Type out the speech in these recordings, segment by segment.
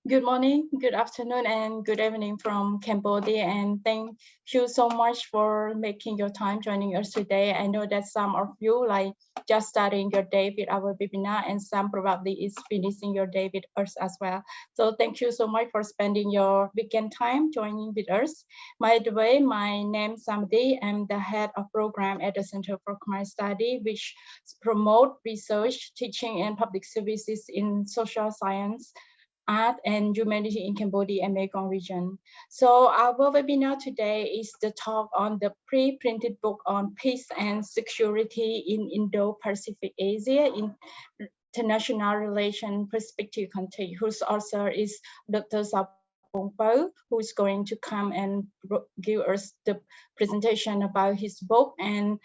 Good morning, good afternoon, and good evening from Cambodia. And thank you so much for making your time joining us today. I know that some of you like just starting your day with our webinar, and some probably is finishing your day with us as well. So thank you so much for spending your weekend time joining with us. By the way, my name is Samdi. I'm the head of program at the Center for Khmer Study, which promote research, teaching, and public services in social science, art and humanity in Cambodia and Mekong region. So our webinar today is the talk on the pre-printed book on peace and security in Indo-Pacific Asia in international relation perspective country, whose author is Dr. Sorpong Peou, who is going to come and give us the presentation about his book. And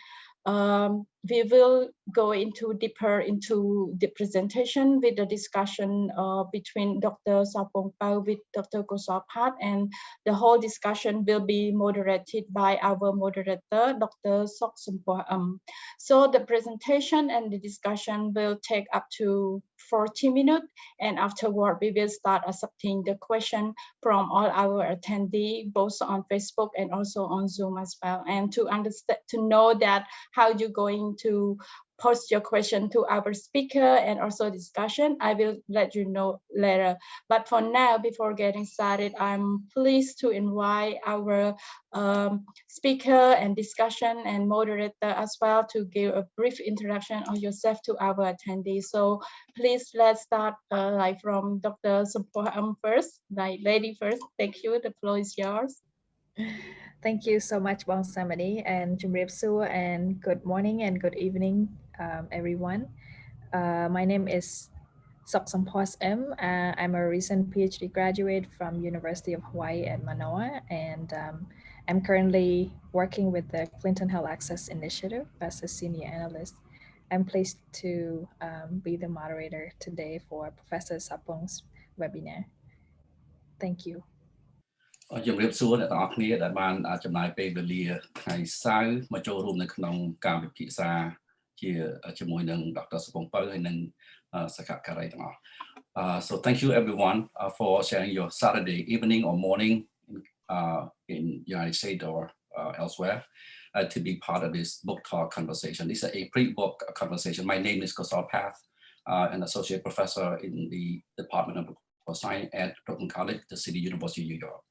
we will go deeper into the presentation with the discussion between Dr. Sorpong Peou with Dr. Kosopat, and the whole discussion will be moderated by our moderator, Dr. Sorpong Peou. So the presentation and the discussion will take up to 40 minutes, and afterward we will start accepting the question from all our attendees, both on Facebook and also on Zoom as well. And to understand, to know that how you're going to post your question to our speaker and also discussion, I will let you know later. But for now, before getting started, I'm pleased to invite our speaker and discussion and moderator as well to give a brief introduction of yourself to our attendees. So please let's start like from Dr. Sorpong first, like lady first. Thank you. The floor is yours. Thank you so much, Bong Samadi and Jumrip Su, and good morning and good evening, everyone. My name is Sorpong Peou. I'm a recent PhD graduate from University of Hawaii at Manoa, and I'm currently working with the Clinton Health Access Initiative as a senior analyst. I'm pleased to be the moderator today for Professor Sorpong's webinar. Thank you. ជំរាបសួរអ្នកទាំងអស់គ្នាដែលបានចំណាយពេលវេលាថ្ងៃសៅរ៍មកចូលរួមនៅក្នុងការពិភាក្សាជាមួយនឹង Dr. Sorpong Peou ហើយនិងសហការីទាំងអស់ So thank you everyone for sharing your Saturday evening or morning in United States or elsewhere to be part of this book talk conversation. This is a pre-book conversation. My name is Kosopat, an associate professor in the Department of Science at Sorpong College, the City University of New York.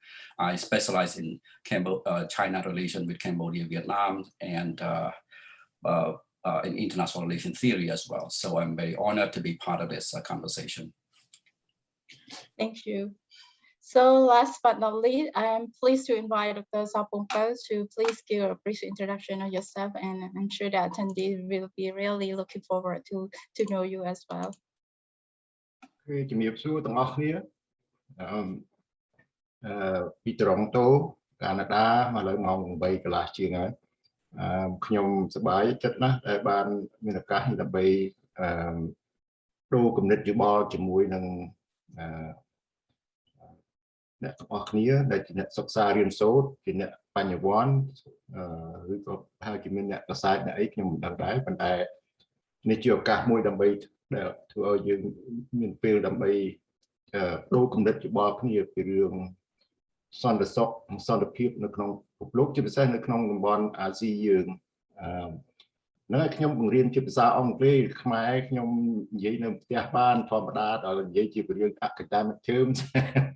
I specialize in China relation with Cambodia, Vietnam, and in international relation theory as well. So I'm very honored to be part of this conversation. Thank you. So last but not least, I'm pleased to invite Dr. Sorpong Peou to please give a brief introduction of yourself, and I'm sure that attendees will be really looking forward to know you as well. ជំរាបសួរទាំងអស់គ្នាពី Toronto កាណាដាមកលើម៉ោង 8 កន្លះជាងហើយខ្ញុំសប្បាយចិត្តណាស់ដែលបានមានឱកាសដើម្បីដូរគំនិតយោបល់ជាមួយនឹងអ្នកទាំងអស់គ្នាដែលជាអ្នកសិក្សារៀនសូត្រជាអ្នកបញ្ញវន្តឬក៏ហើយជាមានអ្នកកសែតអ្នកអីខ្ញុំមិនដឹងដែរប៉ុន្តែនេះជាឱកាសមួយដើម្បីដែលធ្វើឲ្យយើងមានពេលដើម្បីដូរគំនិតយោបល់គ្នាពីរឿងសន្តិសុខនិងសន្តិភាពនៅក្នុងពិភពលោកជាពិសេសនៅក្នុងតំបន់អាស៊ីយើងហ្នឹងខ្ញុំបង្រៀនជាភាសាអង់គ្លេសខ្មែរខ្ញុំនិយាយនៅផ្ទះបានធម្មតាដល់និយាយជារឿង academic terms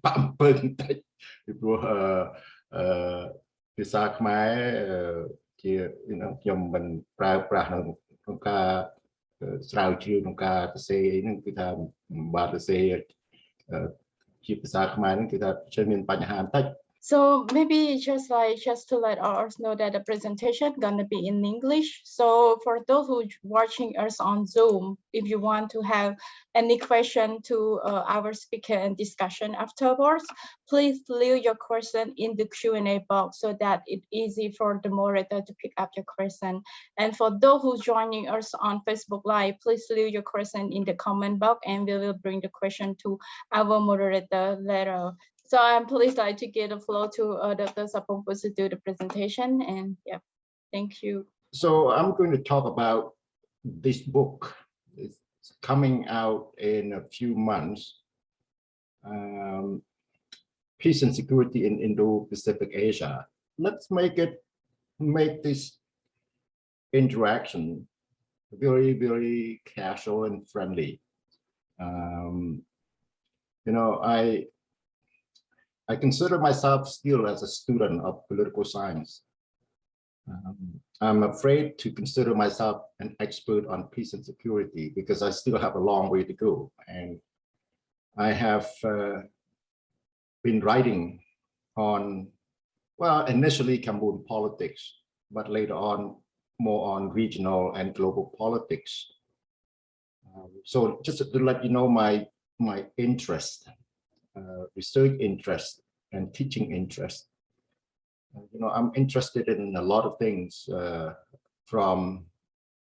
ប៉ំពើបន្តិចពីព្រោះភាសាខ្មែរជាខ្ញុំមិនប្រើប្រាស់ក្នុងការស្រាវជ្រាវក្នុងការសរសេរអីហ្នឹងគឺថាបាទសរសេរជាភាសាខ្មែរហ្នឹងគឺថាជាមានបញ្ហាបន្តិច So maybe just to let us know that the presentation gonna be in English. So for those who watching us on Zoom, if you want to have any question to our speaker and discussion afterwards, please leave your question in the Q&A box so that it's easy for the moderator to pick up your question. And for those who joining us on Facebook Live, please leave your question in the comment box, and we will bring the question to our moderator later. So I'm pleased to give the floor to Dr. Sorpong Peou to do the presentation, and yeah, thank you. So I'm going to talk about this book. It's coming out in a few months, peace and security in Indo-Pacific Asia. Let's make this interaction very, very casual and friendly. You know, I consider myself still as a student of political science. I'm afraid to consider myself an expert on peace and security because I still have a long way to go. And I have been writing on, well, initially Cambodian politics, but later on more on regional and global politics. So just to let you know my interest, research interest and teaching interest. You know, I'm interested in a lot of things, from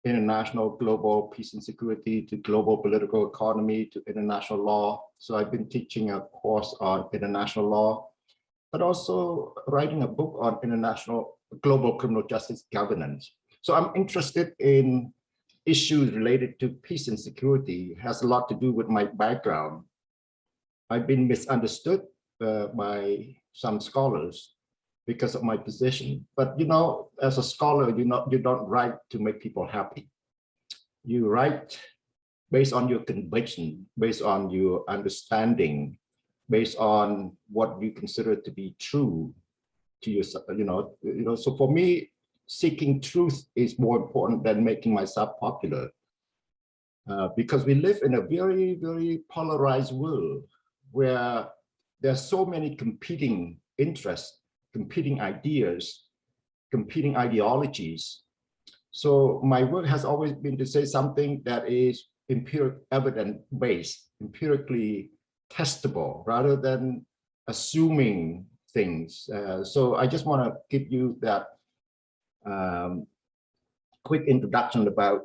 international global peace and security to global political economy to international law. So I've been teaching a course on international law, but also writing a book on international global criminal justice governance. So I'm interested in issues related to peace and security. It has a lot to do with my background. I've been misunderstood by some scholars because of my position. But you know, as a scholar, you don't write to make people happy. You write based on your conviction, based on your understanding, based on what you consider to be true to yourself. You know. So for me, seeking truth is more important than making myself popular, because we live in a very, very polarized world where there are so many competing interests, competing ideas, competing ideologies. So my work has always been to say something that is evidence-based, empirically testable, rather than assuming things. So I just want to give you that quick introduction about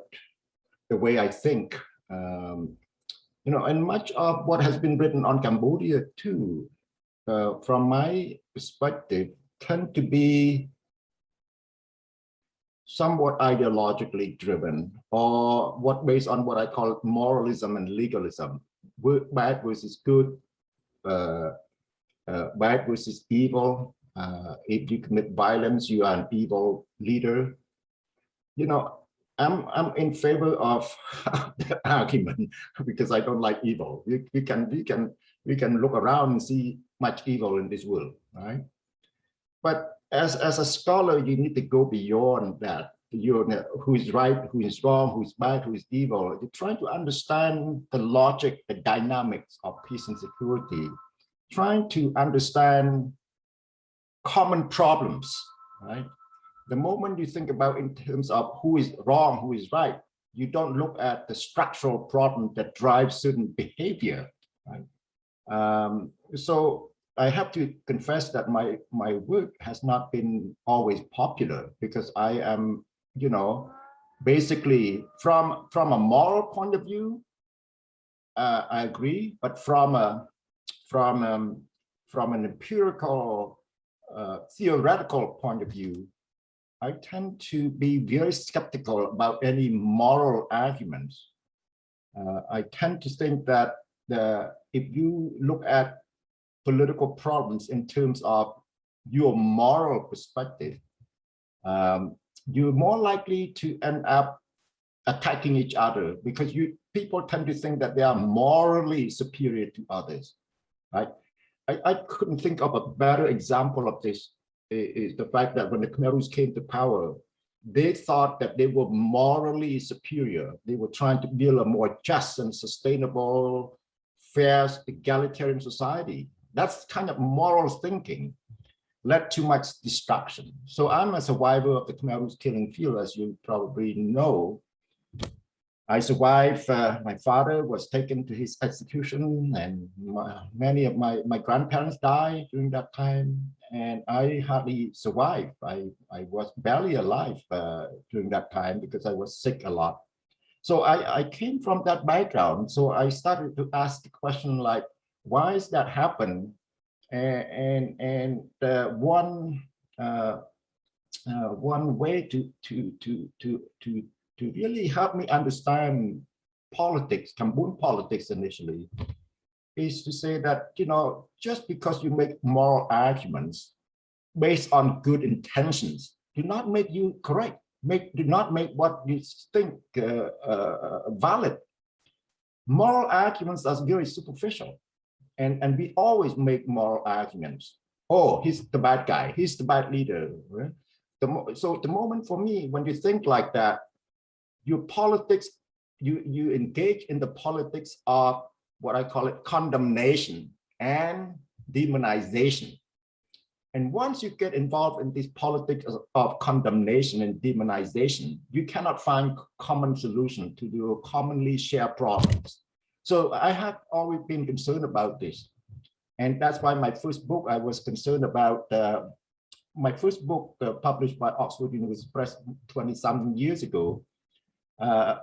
the way I think. You know, and much of what has been written on Cambodia too, from my perspective, tend to be somewhat ideologically driven, or based on what I call moralism and legalism. Bad versus good, bad versus evil. If you commit violence, you are an evil leader. You know, I'm in favor of the argument because I don't like evil. We can look around and see much evil in this world, right? But as a scholar, you need to go beyond that. You know, who is right, who is wrong, who is bad, who is evil. You're trying to understand the logic, the dynamics of peace and security, trying to understand common problems, right? The moment you think about in terms of who is wrong, who is right, you don't look at the structural problem that drives certain behavior, right? So I have to confess that my work has not been always popular because I am, you know, basically from a moral point of view, I agree, but from an empirical, theoretical point of view, I tend to be very skeptical about any moral arguments. I tend to think that if you look at political problems in terms of your moral perspective, you're more likely to end up attacking each other because people tend to think that they are morally superior to others, right? I couldn't think of a better example of this. Is the fact that when the Khmer Rouge came to power, they thought that they were morally superior. They were trying to build a more just and sustainable, fair, egalitarian society. That's kind of moral thinking, led to much destruction. So I'm a survivor of the Khmer Rouge killing field, as you probably know. I survived. My father was taken to his execution, and many of my grandparents died during that time, and I hardly survived. I was barely alive during that time because I was sick a lot. So I came from that background. So I started to ask the question like, why is that happen? And one way to really help me understand politics, Cambodian politics initially, is to say that, just because you make moral arguments based on good intentions, do not make you correct. Do not make what you think valid. Moral arguments are very superficial, and we always make moral arguments. Oh, he's the bad guy. He's the bad leader. Right? So the moment for me, when you think like that, your politics, you engage in the politics of what I call it condemnation and demonization. And once you get involved in this politics of condemnation and demonization, you cannot find common solution to your commonly shared problems. So I have always been concerned about this. And that's why my first book, I was concerned about, my first book published by Oxford University Press 20-something years ago. I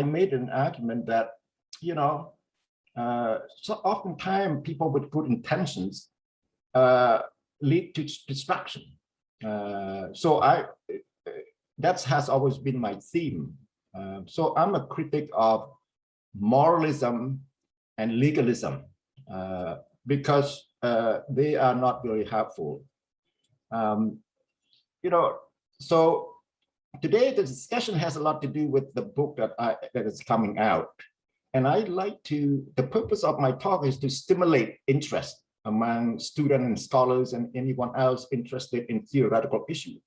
made an argument that, so oftentimes people with good intentions lead to destruction. So that has always been my theme. So I'm a critic of moralism and legalism because they are not very helpful. So today the discussion has a lot to do with the book that is coming out. And the purpose of my talk is to stimulate interest among students and scholars and anyone else interested in theoretical issues.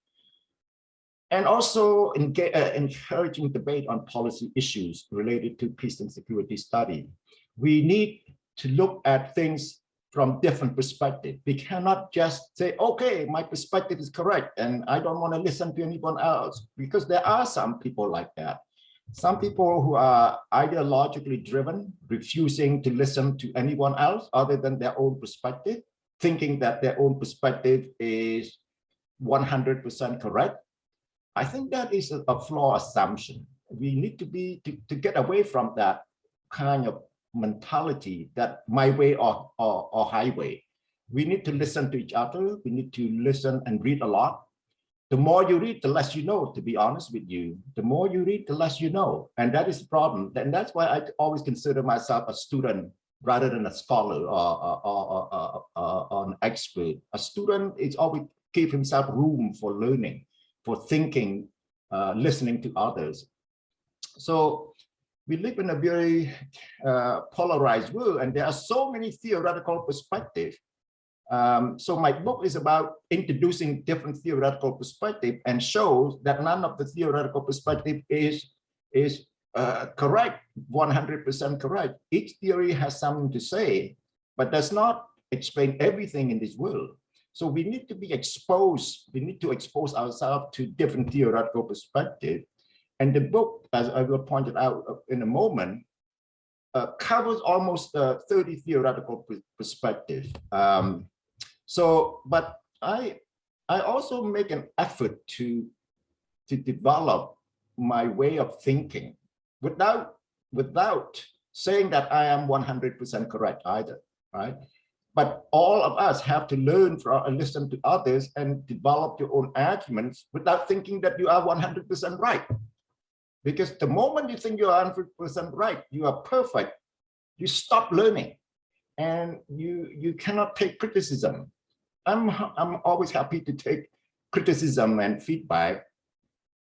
And also encouraging debate on policy issues related to peace and security study. We need to look at things from different perspectives. We cannot just say, okay, my perspective is correct and I don't want to listen to anyone else, because there are some people like that. Some people who are ideologically driven, refusing to listen to anyone else other than their own perspective, thinking that their own perspective is 100% correct. I think that is a flawed assumption. We need to get away from that kind of mentality, that my way or highway. We need to listen to each other. We need to listen and read a lot. The more you read, the less you know, to be honest with you. The more you read, the less you know. And that is the problem. And that's why I always consider myself a student rather than a scholar or an expert. A student is always give himself room for learning, for thinking, listening to others. So we live in a very polarized world, and there are so many theoretical perspectives. So my book is about introducing different theoretical perspectives and shows that none of the theoretical perspective is correct, 100% correct. Each theory has something to say, but does not explain everything in this world. So we need to be exposed. We need to expose ourselves to different theoretical perspectives. And the book, as I will point it out in a moment, covers almost 30 theoretical perspectives. But I also make an effort to develop my way of thinking without saying that I am 100% correct either, right? But all of us have to learn from and listen to others and develop your own arguments without thinking that you are 100% right. Because the moment you think you are 100% right, you are perfect, you stop learning and you cannot take criticism. I'm always happy to take criticism and feedback.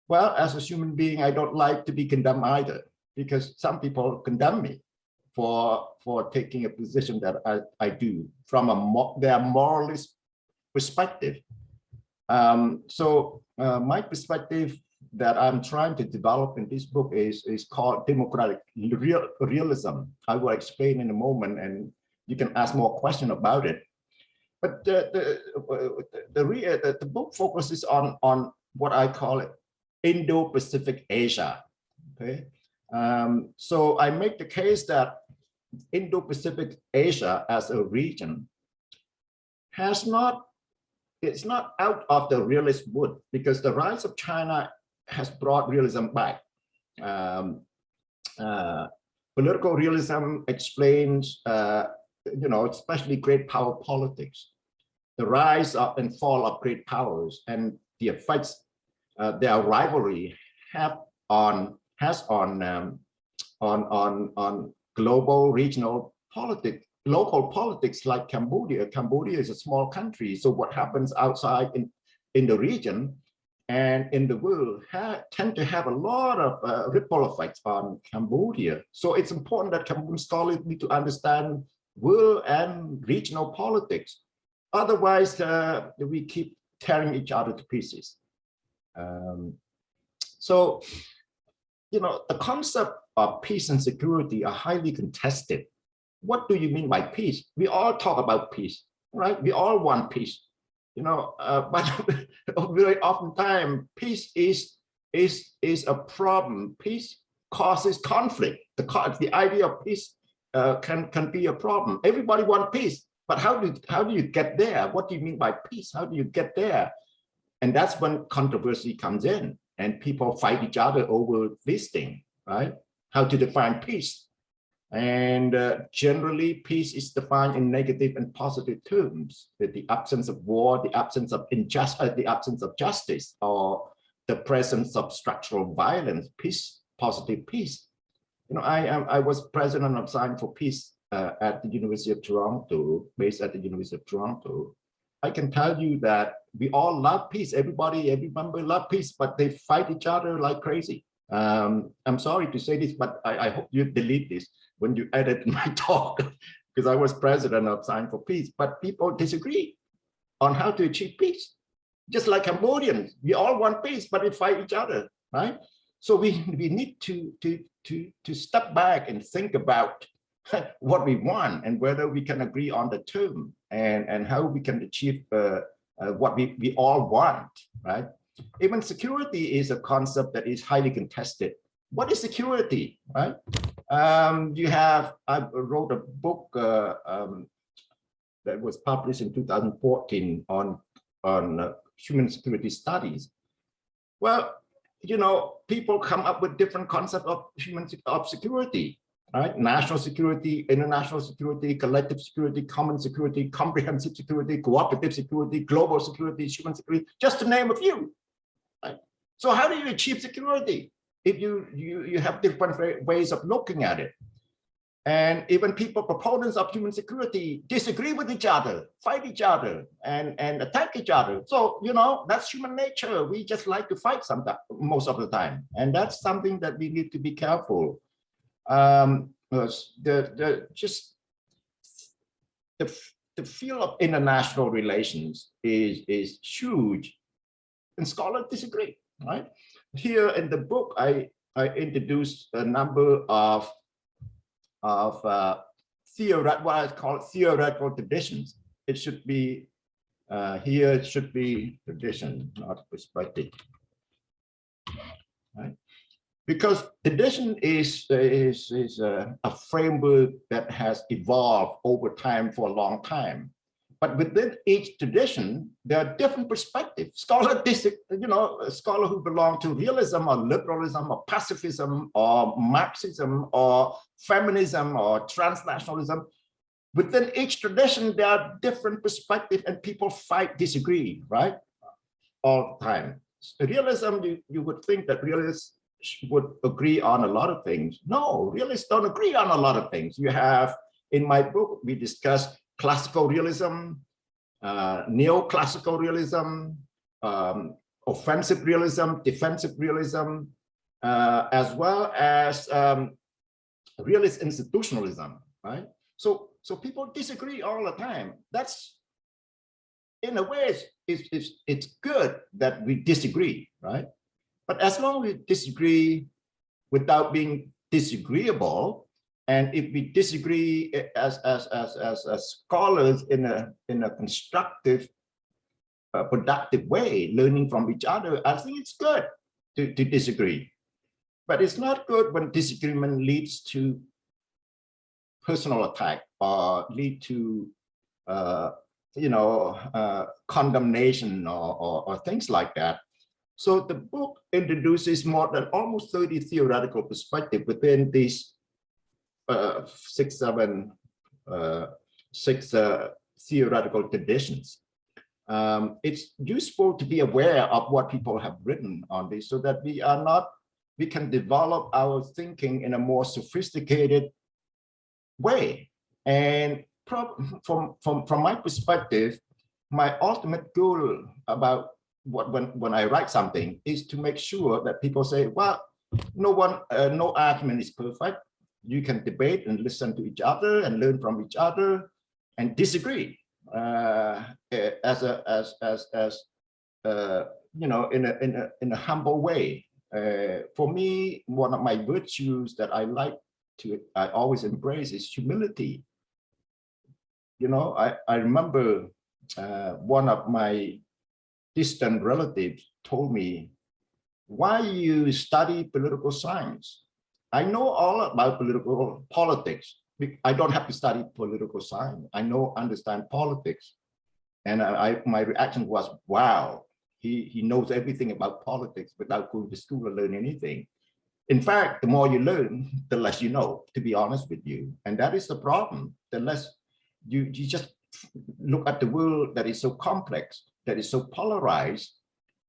Well, as a human being, I don't like to be condemned either, because some people condemn me for taking a position that I do from their moralist perspective. My perspective that I'm trying to develop in this book is called democratic realism. I will explain in a moment, and you can ask more questions about it. But the book focuses on what I call it Indo-Pacific Asia. Okay, so I make the case that Indo-Pacific Asia as a region it's not out of the realist wood, because the rise of China has brought realism back. Political realism explains, especially great power politics, the rise and fall of great powers, and the effects their rivalry has on global, regional politics, local politics like Cambodia. Cambodia is a small country, so what happens outside in the region and in the world tend to have a lot of ripple effects on Cambodia. So it's important that Cambodian scholars need to understand world and regional politics. Otherwise, we keep tearing each other to pieces. So, you know, the concept of peace and security are highly contested. What do you mean by peace? We all talk about peace, right? We all want peace, you know, but very oftentimes peace is a problem. Peace causes conflict. The idea of peace can be a problem. Everybody wants peace, but how do you get there? What do you mean by peace? How do you get there? And that's when controversy comes in and people fight each other over this thing, right? How to define peace. And generally, peace is defined in negative and positive terms. The absence of war, the absence of injustice, the absence of justice, or the presence of structural violence. Peace, positive peace. You know, I was president of Science for Peace at the University of Toronto, based at the University of Toronto. I can tell you that we all love peace. Every member love peace, but they fight each other like crazy. I'm sorry to say this, but I hope you delete this when you edit my talk, because I was president of Science for Peace, but people disagree on how to achieve peace. Just like Cambodians, we all want peace, but we fight each other, right? So we need to step back and think about what we want and whether we can agree on the term and how we can achieve what we all want, right? Even security is a concept that is highly contested. What is security, right? I wrote a book that was published in 2014 on human security studies. Well, you know, people come up with different concepts of security, right? National security, international security, collective security, common security, comprehensive security, cooperative security, global security, human security, just to name a few. Right? So how do you achieve security if you have different ways of looking at it? And even people, proponents of human security, disagree with each other, fight each other, and attack each other. So, you know, that's human nature. We just like to fight sometimes, most of the time. And that's something that we need to be careful. The field of international relations is huge, and scholars disagree, right? Here in the book, I introduced a number of what I call theoretical traditions. It should be here. It should be tradition, not perspective, right? Because tradition is a framework that has evolved over time for a long time. But within each tradition, there are different perspectives. Scholars who belong to realism or liberalism or pacifism or Marxism or feminism or transnationalism, within each tradition, there are different perspectives and people disagree, right? All the time. Realism, you would think that realists would agree on a lot of things. No, realists don't agree on a lot of things. You have, in my book, we discuss classical realism, neoclassical realism, offensive realism, defensive realism, as well as realist institutionalism, right? So people disagree all the time. That's, in a way, it's good that we disagree, right? But as long as we disagree without being disagreeable, and if we disagree as scholars in a constructive, productive way, learning from each other, I think it's good to disagree. But it's not good when disagreement leads to personal attack or lead to condemnation or things like that. So the book introduces more than almost 30 theoretical perspectives within these six theoretical traditions. It's useful to be aware of what people have written on this so that we can develop our thinking in a more sophisticated way. And from my perspective, my ultimate goal about when I write something is to make sure that people say, well, no argument is perfect. You can debate and listen to each other and learn from each other and disagree you know, in a humble way. For me, one of my virtues that I always embrace is humility. You know, I remember one of my distant relatives told me, why you study political science? I know all about politics. I don't have to study political science. I understand politics. And my reaction was, wow, he knows everything about politics without going to school or learn anything. In fact, the more you learn, the less you know, to be honest with you. And that is the problem. The less you just look at the world that is so complex, that is so polarized,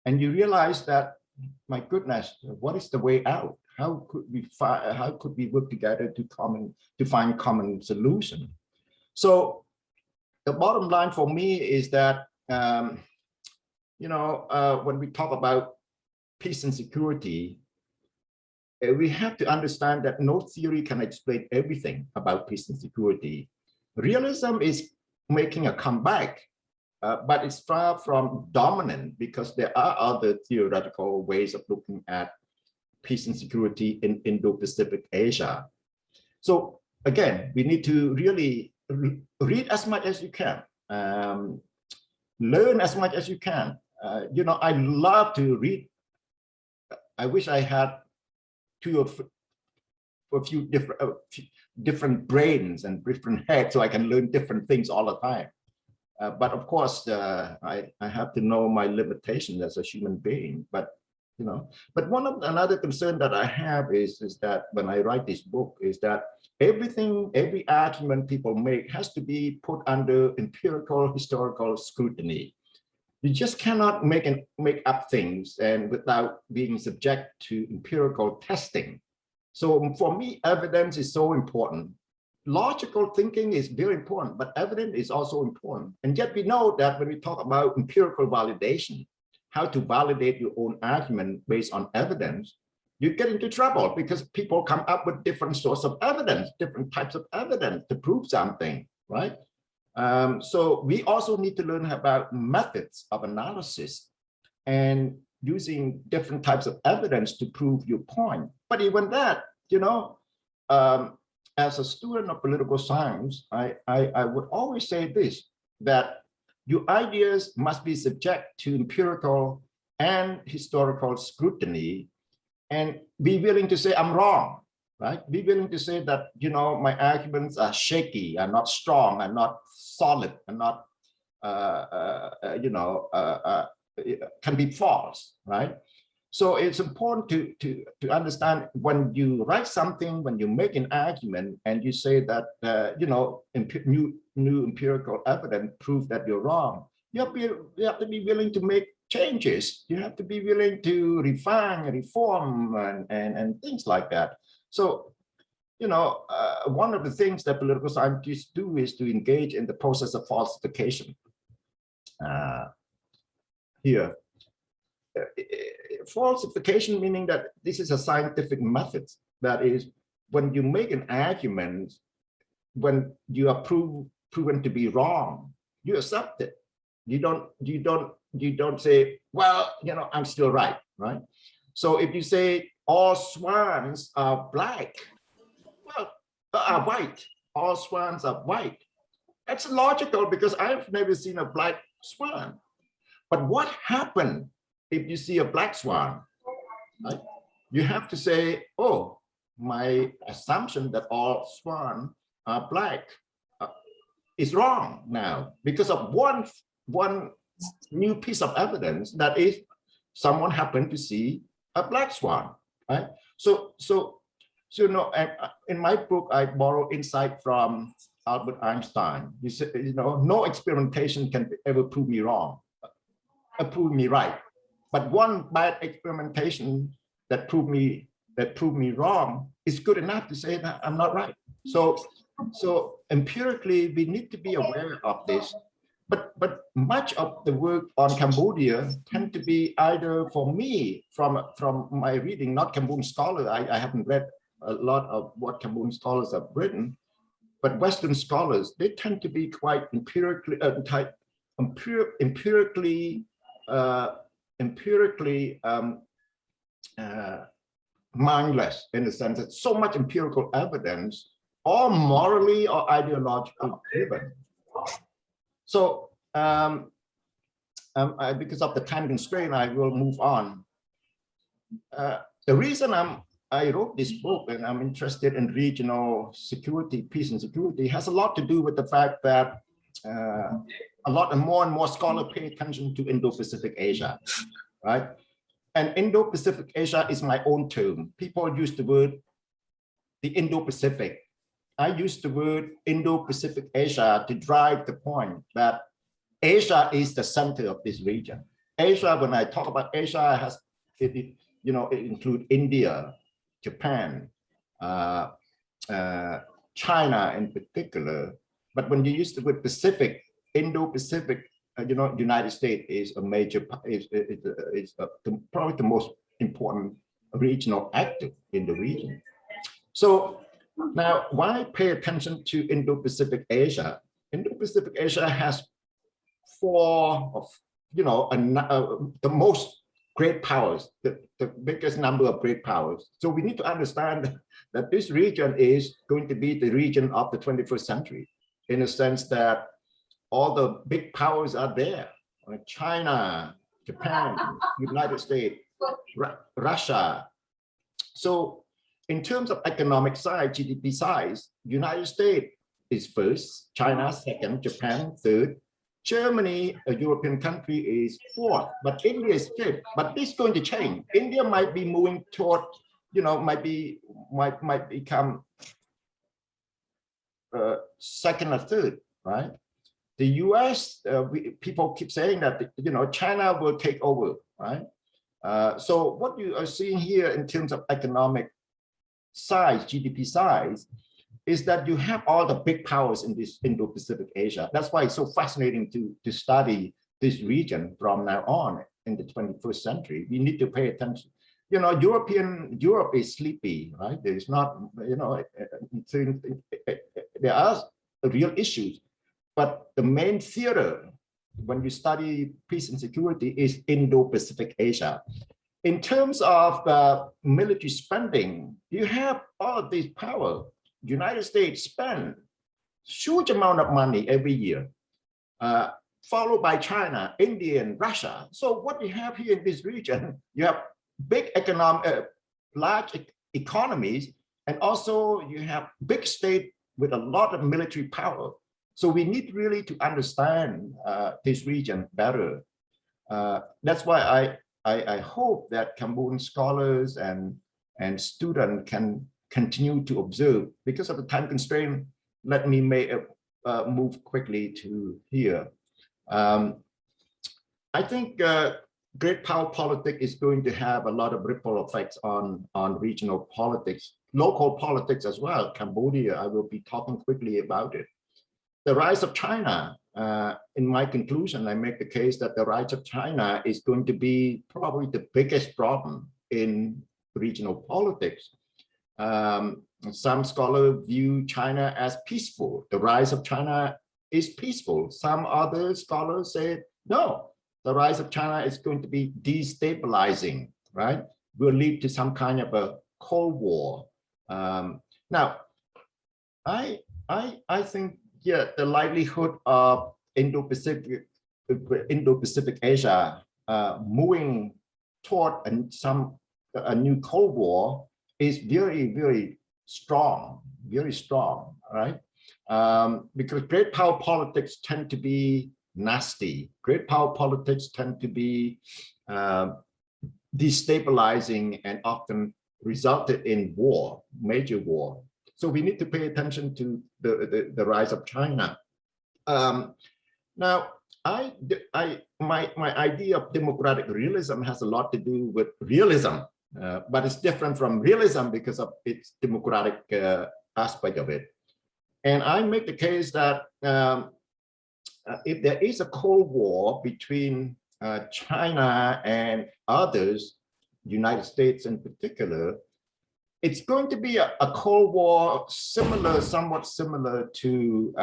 and you realize that, my goodness, what is the way out? How could we work together to find common solution? So the bottom line for me is that you know, when we talk about peace and security, we have to understand that no theory can explain everything about peace and security. Realism is making a comeback, but it's far from dominant because there are other theoretical ways of looking at peace and security in Indo-Pacific Asia. So again, we need to really read as much as you can, learn as much as you can. You know, I love to read. I wish I had a few different brains and different heads so I can learn different things all the time. But of course, I have to know my limitations as a human being. But you know, but another concern that I have is that when I write this book is that every argument people make has to be put under empirical historical scrutiny. You just cannot make up things and without being subject to empirical testing. So for me, evidence is so important. Logical thinking is very important, but evidence is also important. And yet we know that when we talk about empirical validation, how to validate your own argument based on evidence, you get into trouble because people come up with different sources of evidence, different types of evidence to prove something, right? So we also need to learn about methods of analysis and using different types of evidence to prove your point. But even that, you know, as a student of political science, I would always say this, that your ideas must be subject to empirical and historical scrutiny and be willing to say I'm wrong, right? Be willing to say that, you know, my arguments are shaky, are not strong, are not solid, are not, you know, can be false, right? So it's important to understand when you write something, when you make an argument and you say that, you know, new empirical evidence prove that you're wrong, you have to be willing to make changes. You have to be willing to refine, reform, and things like that. So, you know, one of the things that political scientists do is to engage in the process of falsification. Here. Falsification meaning that this is a scientific method. That is, when you make an argument, when you are proven to be wrong, you accept it. You don't say, well, you know, I'm still right, right? So if you say all swans are black, well, are white, all swans are white. That's logical because I've never seen a black swan. But what happened if you see a black swan, right? You have to say, oh, my assumption that all swans are black is wrong now because of one new piece of evidence, that is someone happened to see a black swan, right? So you know, in my book, I borrow insight from Albert Einstein. He said, you know, no experimentation can ever prove me wrong, prove me right. But one bad experimentation that proved me wrong is good enough to say that I'm not right. So So empirically, we need to be aware of this. But much of the work on Cambodia tend to be either, for me, from my reading, not Cambodian scholar, I haven't read a lot of what Cambodian scholars have written, but Western scholars, they tend to be quite empirically mindless, in the sense that so much empirical evidence, all morally or ideologically driven. So because of the time constraint, I will move on. The reason I wrote this book and I'm interested in regional security, peace and security, has a lot to do with the fact that a lot and more scholars pay attention to Indo-Pacific Asia, right? And Indo-Pacific Asia is my own term. People use the word the Indo-Pacific. I use the word Indo-Pacific Asia to drive the point that Asia is the center of this region. Asia, when I talk about Asia, it includes India, Japan, China in particular. But when you use the word Pacific, Indo-Pacific, United States is a major, probably the most important regional actor in the region. So now, why pay attention to Indo-Pacific Asia? Indo-Pacific Asia has the most great powers, the biggest number of great powers. So we need to understand that this region is going to be the region of the 21st century, in the sense that all the big powers are there, like China, Japan, United States, Russia. So in terms of economic size, GDP size, United States is first, China second, Japan third, Germany, a European country, is fourth, but India is fifth. But this is going to change. India might be moving toward, might become second or third, right? The US, people keep saying that, China will take over, right? So what you are seeing here in terms of economic size, GDP size, is that you have all the big powers in this Indo-Pacific Asia. That's why it's so fascinating to study this region from now on in the 21st century. We need to pay attention. Europe is sleepy, right? There is not, there are real issues, but the main theater when you study peace and security is Indo-Pacific Asia. In terms of military spending, you have all of this power. United States spend huge amount of money every year, followed by China, India, and Russia. So what you have here in this region, you have big large economies, and also you have big state with a lot of military power. So we need really to understand this region better. That's why I hope that Cambodian scholars and students can continue to observe. Because of the time constraint, let me move quickly to here. I think great power politics is going to have a lot of ripple effects on regional politics, local politics as well. Cambodia, I will be talking quickly about it. The rise of China, in my conclusion, I make the case that the rise of China is going to be probably the biggest problem in regional politics. Some scholars view China as peaceful. The rise of China is peaceful. Some other scholars say, no, the rise of China is going to be destabilizing, right? Will lead to some kind of a Cold War. Now, I think, yeah, the likelihood of Indo-Pacific Asia moving toward a new Cold War is very, very strong, right? Because great power politics tend to be nasty. Great power politics tend to be destabilizing and often resulted in war, major war. So we need to pay attention to the rise of China. Now, my idea of democratic realism has a lot to do with realism, but it's different from realism because of its democratic aspect of it. And I make the case that if there is a Cold War between China and others, United States in particular, it's going to be a Cold War somewhat similar to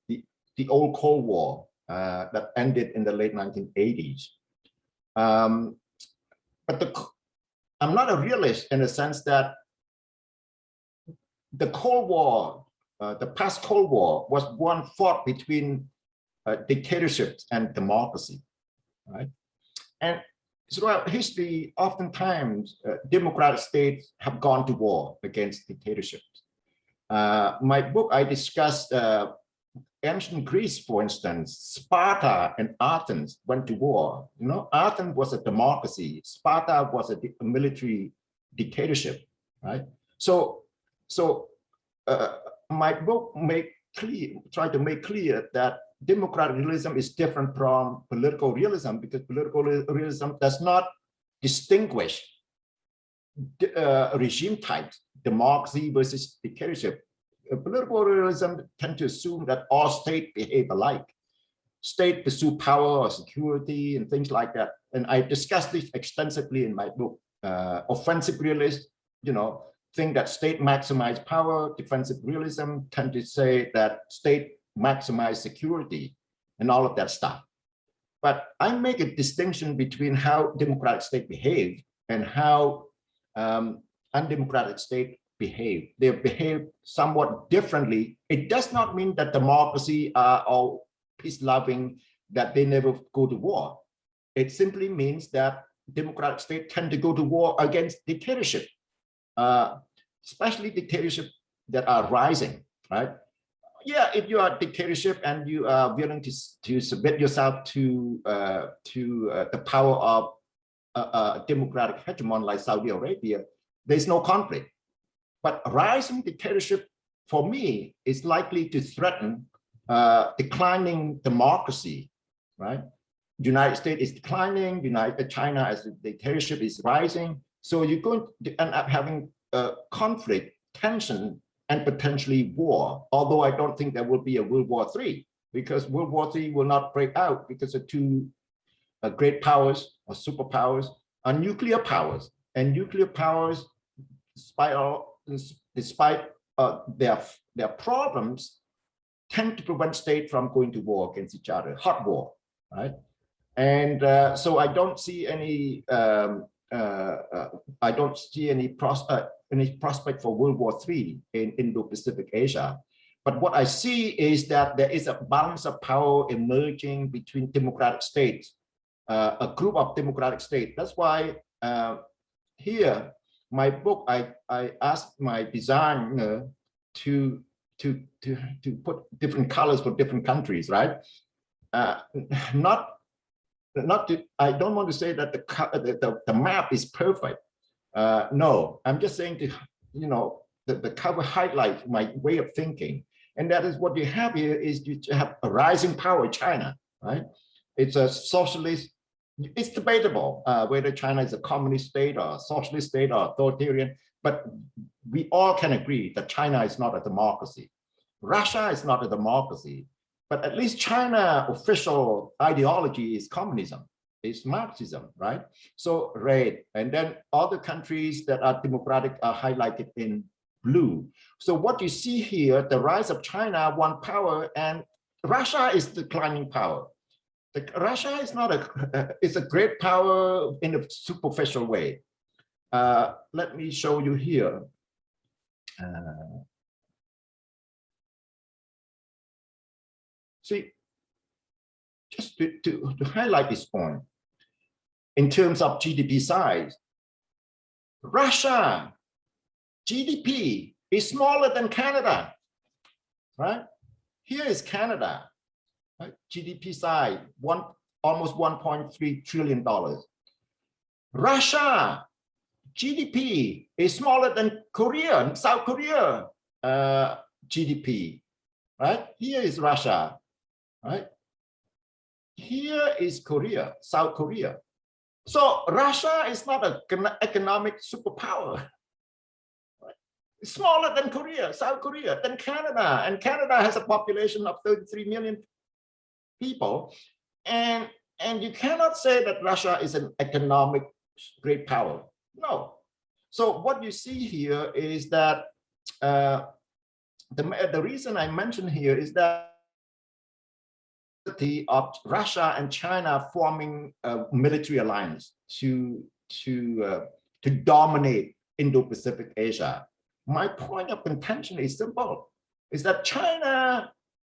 the old Cold War that ended in the late 1980s. But I'm not a realist in the sense that the Cold War, the past Cold War, was one fought between dictatorships and democracy, right? And throughout history, oftentimes democratic states have gone to war against dictatorships. My book, I discussed ancient Greece, for instance. Sparta and Athens went to war. You know, Athens was a democracy. Sparta was a military dictatorship, right? So my book try to make clear that democratic realism is different from political realism, because political realism does not distinguish regime types, democracy versus dictatorship. Political realism tends to assume that all states behave alike. State pursue power or security and things like that. And I discussed this extensively in my book. Offensive realists, think that state maximize power. Defensive realism tend to say that state maximize security and all of that stuff. But I make a distinction between how democratic states behave and how undemocratic states behave. They behave somewhat differently. It does not mean that democracy are all peace-loving, that they never go to war. It simply means that democratic states tend to go to war against dictatorship, especially dictatorship that are rising, right? Yeah, if you are a dictatorship and you are willing to submit yourself to the power of a democratic hegemon like Saudi Arabia, there's no conflict. But rising dictatorship, for me, is likely to threaten declining democracy, right? United States is declining, China as a dictatorship is rising. So you're going to end up having conflict, tension, and potentially war, although I don't think there will be a World War III, because World War III will not break out because the two great powers or superpowers are nuclear powers. And nuclear powers, despite their problems, tend to prevent states from going to war against each other, hot war, right? And so I don't see any prospect for World War III in Indo-Pacific Asia. But what I see is that there is a balance of power emerging between democratic states, a group of democratic states. That's why here, my book, I asked my designer to put different colors for different countries, right? I don't want to say that the map is perfect. No, I'm just saying the cover highlights my way of thinking. And that is what you have here is you have a rising power, China, right? It's a socialist. It's debatable whether China is a communist state or a socialist state or authoritarian, but we all can agree that China is not a democracy. Russia is not a democracy, but at least China official ideology is communism, is Marxism, right? So red, and then other countries that are democratic are highlighted in blue. So what you see here, the rise of China, one power, and Russia is declining power. Russia is not it's a great power in a superficial way. Let me show you here. See, just to highlight this point, in terms of GDP size, Russia GDP is smaller than Canada, right? Here is Canada. Right? GDP size, almost $1.3 trillion. Russia, GDP is smaller than Korea, South Korea GDP, right? Here is Russia, right? Here is Korea, South Korea. So Russia is not an economic superpower. Right? smaller than Korea, South Korea, than Canada. And Canada has a population of 33 million people. And you cannot say that Russia is an economic great power. No. So what you see here is that the reason I mentioned here is that of Russia and China forming a military alliance to dominate Indo-Pacific Asia. My point of contention is simple, is that China,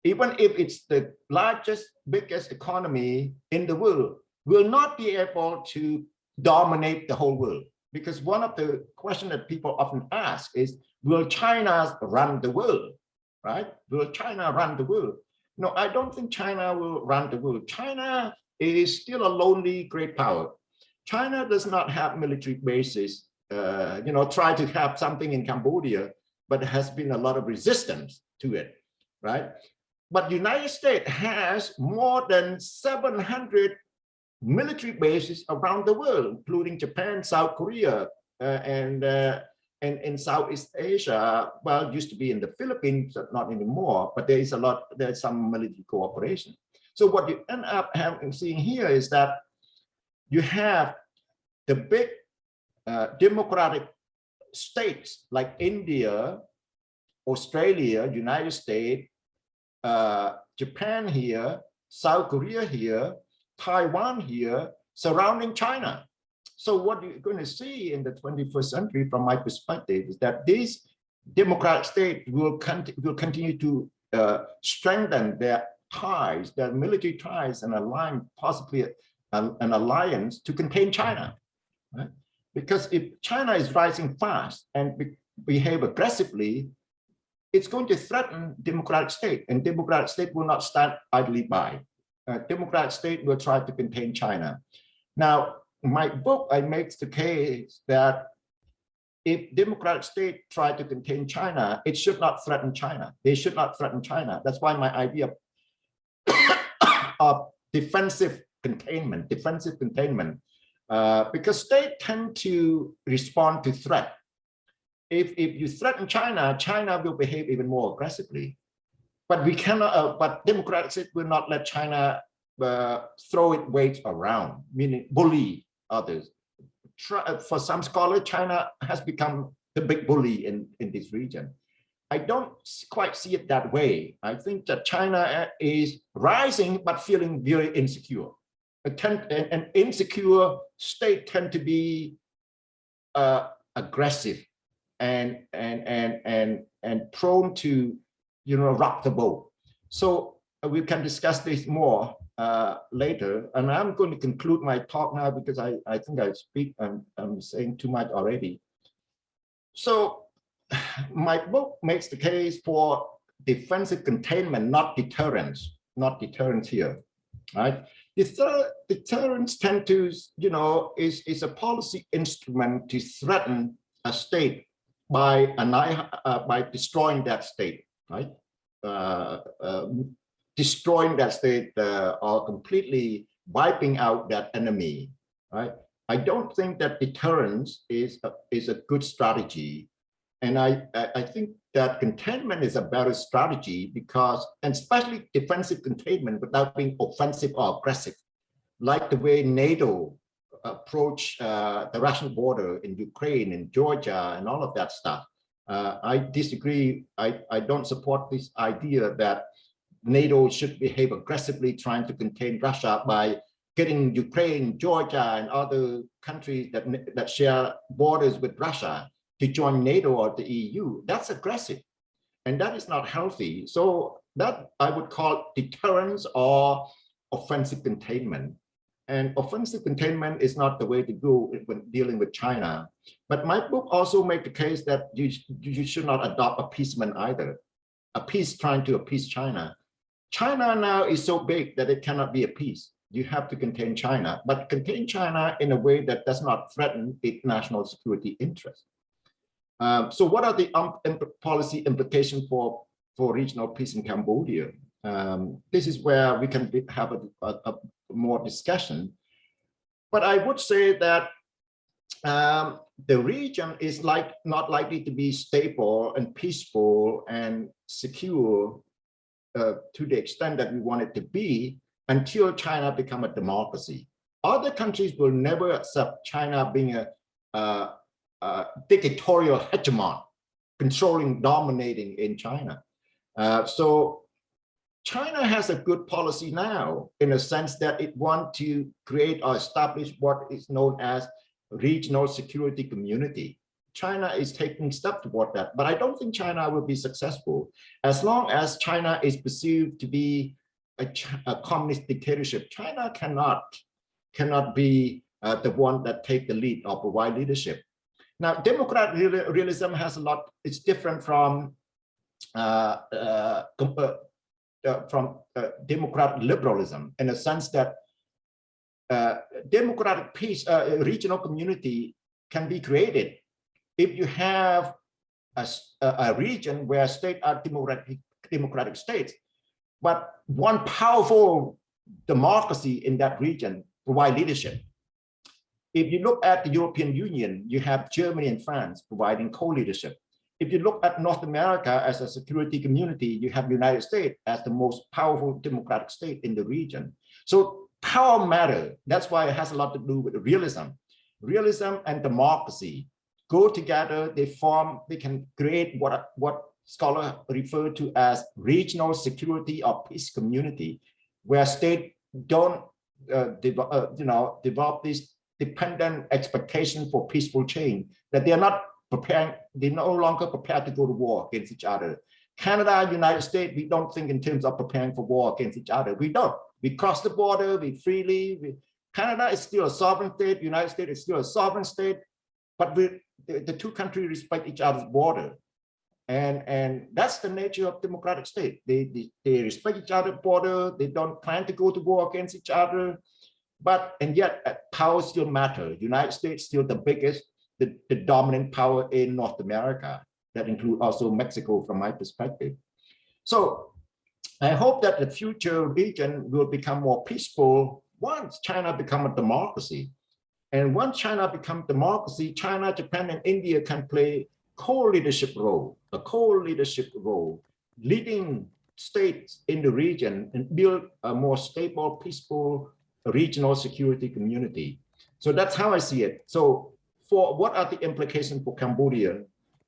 even if it's the largest, biggest economy in the world, will not be able to dominate the whole world. Because one of the questions that people often ask is, will China run the world, right? Will China run the world? No, I don't think China will run the world. China is still a lonely great power. China does not have military bases. Try to have something in Cambodia, but there has been a lot of resistance to it, right? But the United States has more than 700 military bases around the world, including Japan, South Korea, and in Southeast Asia. Well, it used to be in the Philippines, but not anymore, but there's some military cooperation. So what you end up seeing here is that you have the big democratic states like India, Australia, United States, Japan here, South Korea here, Taiwan here, surrounding China. So what you're going to see in the 21st century, from my perspective, is that these democratic states will continue to strengthen their ties, their military ties, and align possibly an alliance to contain China, right? Because if China is rising fast and behave aggressively, it's going to threaten democratic state, and democratic state will not stand idly by. Democratic state will try to contain China. Now, in my book, I make the case that if democratic state try to contain China, it should not threaten China. They should not threaten China. That's why my idea of defensive containment, because states tend to respond to threat. If you threaten China, China will behave even more aggressively. But we cannot. But democratic states will not let China throw its weight around, meaning bully others. For some scholars, China has become the big bully in this region. I don't quite see it that way. I think that China is rising, but feeling very insecure. An insecure state tend to be aggressive and prone to, rock the boat. So we can discuss this more later. And I'm going to conclude my talk now because I think I'm saying too much already. So my book makes the case for defensive containment, not deterrence here, right? Deterrence tend to, is a policy instrument to threaten a state by destroying that state, right? Destroying that state or completely wiping out that enemy, right? I don't think that deterrence is a good strategy. And I think that containment is a better strategy because, and especially defensive containment without being offensive or aggressive, like the way NATO approached the Russian border in Ukraine and Georgia and all of that stuff. I disagree. I don't support this idea that NATO should behave aggressively trying to contain Russia by getting Ukraine, Georgia, and other countries that share borders with Russia to join NATO or the EU. That's aggressive, and that is not healthy. So that I would call deterrence or offensive containment. And offensive containment is not the way to go when dealing with China. But my book also makes the case that you should not adopt appeasement either. Trying to appease China. China now is so big that it cannot be appeased. You have to contain China, but contain China in a way that does not threaten its national security interests. So what are the policy implications for regional peace in Cambodia? This is where we can have a more discussion. But I would say that the region is not likely to be stable and peaceful and secure to the extent that we want it to be until China become a democracy. Other countries will never accept China being a dictatorial hegemon, controlling, dominating in China. So China has a good policy now in the sense that it wants to create or establish what is known as regional security community. China is taking steps toward that, but I don't think China will be successful as long as China is perceived to be a communist dictatorship. China cannot be the one that take the lead or provide leadership. Now, democratic realism has a lot. It's different from democratic liberalism in the sense that democratic peace, regional community can be created if you have a region where states are democratic states, but one powerful democracy in that region provide leadership. If you look at the European Union, you have Germany and France providing co-leadership. If you look at North America as a security community, you have the United States as the most powerful democratic state in the region. So power matters. That's why it has a lot to do with realism. Realism and democracy go together. They can create what scholars refer to as regional security or peace community, where states don't develop this dependent expectation for peaceful change, that they are not preparing, they're no longer prepared to go to war against each other. Canada, United States, we don't think in terms of preparing for war against each other. We don't. We cross the border, we freely. Canada is still a sovereign state, United States is still a sovereign state, but the two countries respect each other's border. And that's the nature of democratic state. They respect each other's border, they don't plan to go to war against each other. And yet power still matters. United States still the biggest, the dominant power in North America. That includes also Mexico from my perspective. So I hope that the future region will become more peaceful once China becomes a democracy. And once China becomes democracy, China, Japan, and India can play co-leadership role, leading states in the region and build a more stable, peaceful regional security community. So that's how I see it. So for what are the implications for Cambodia?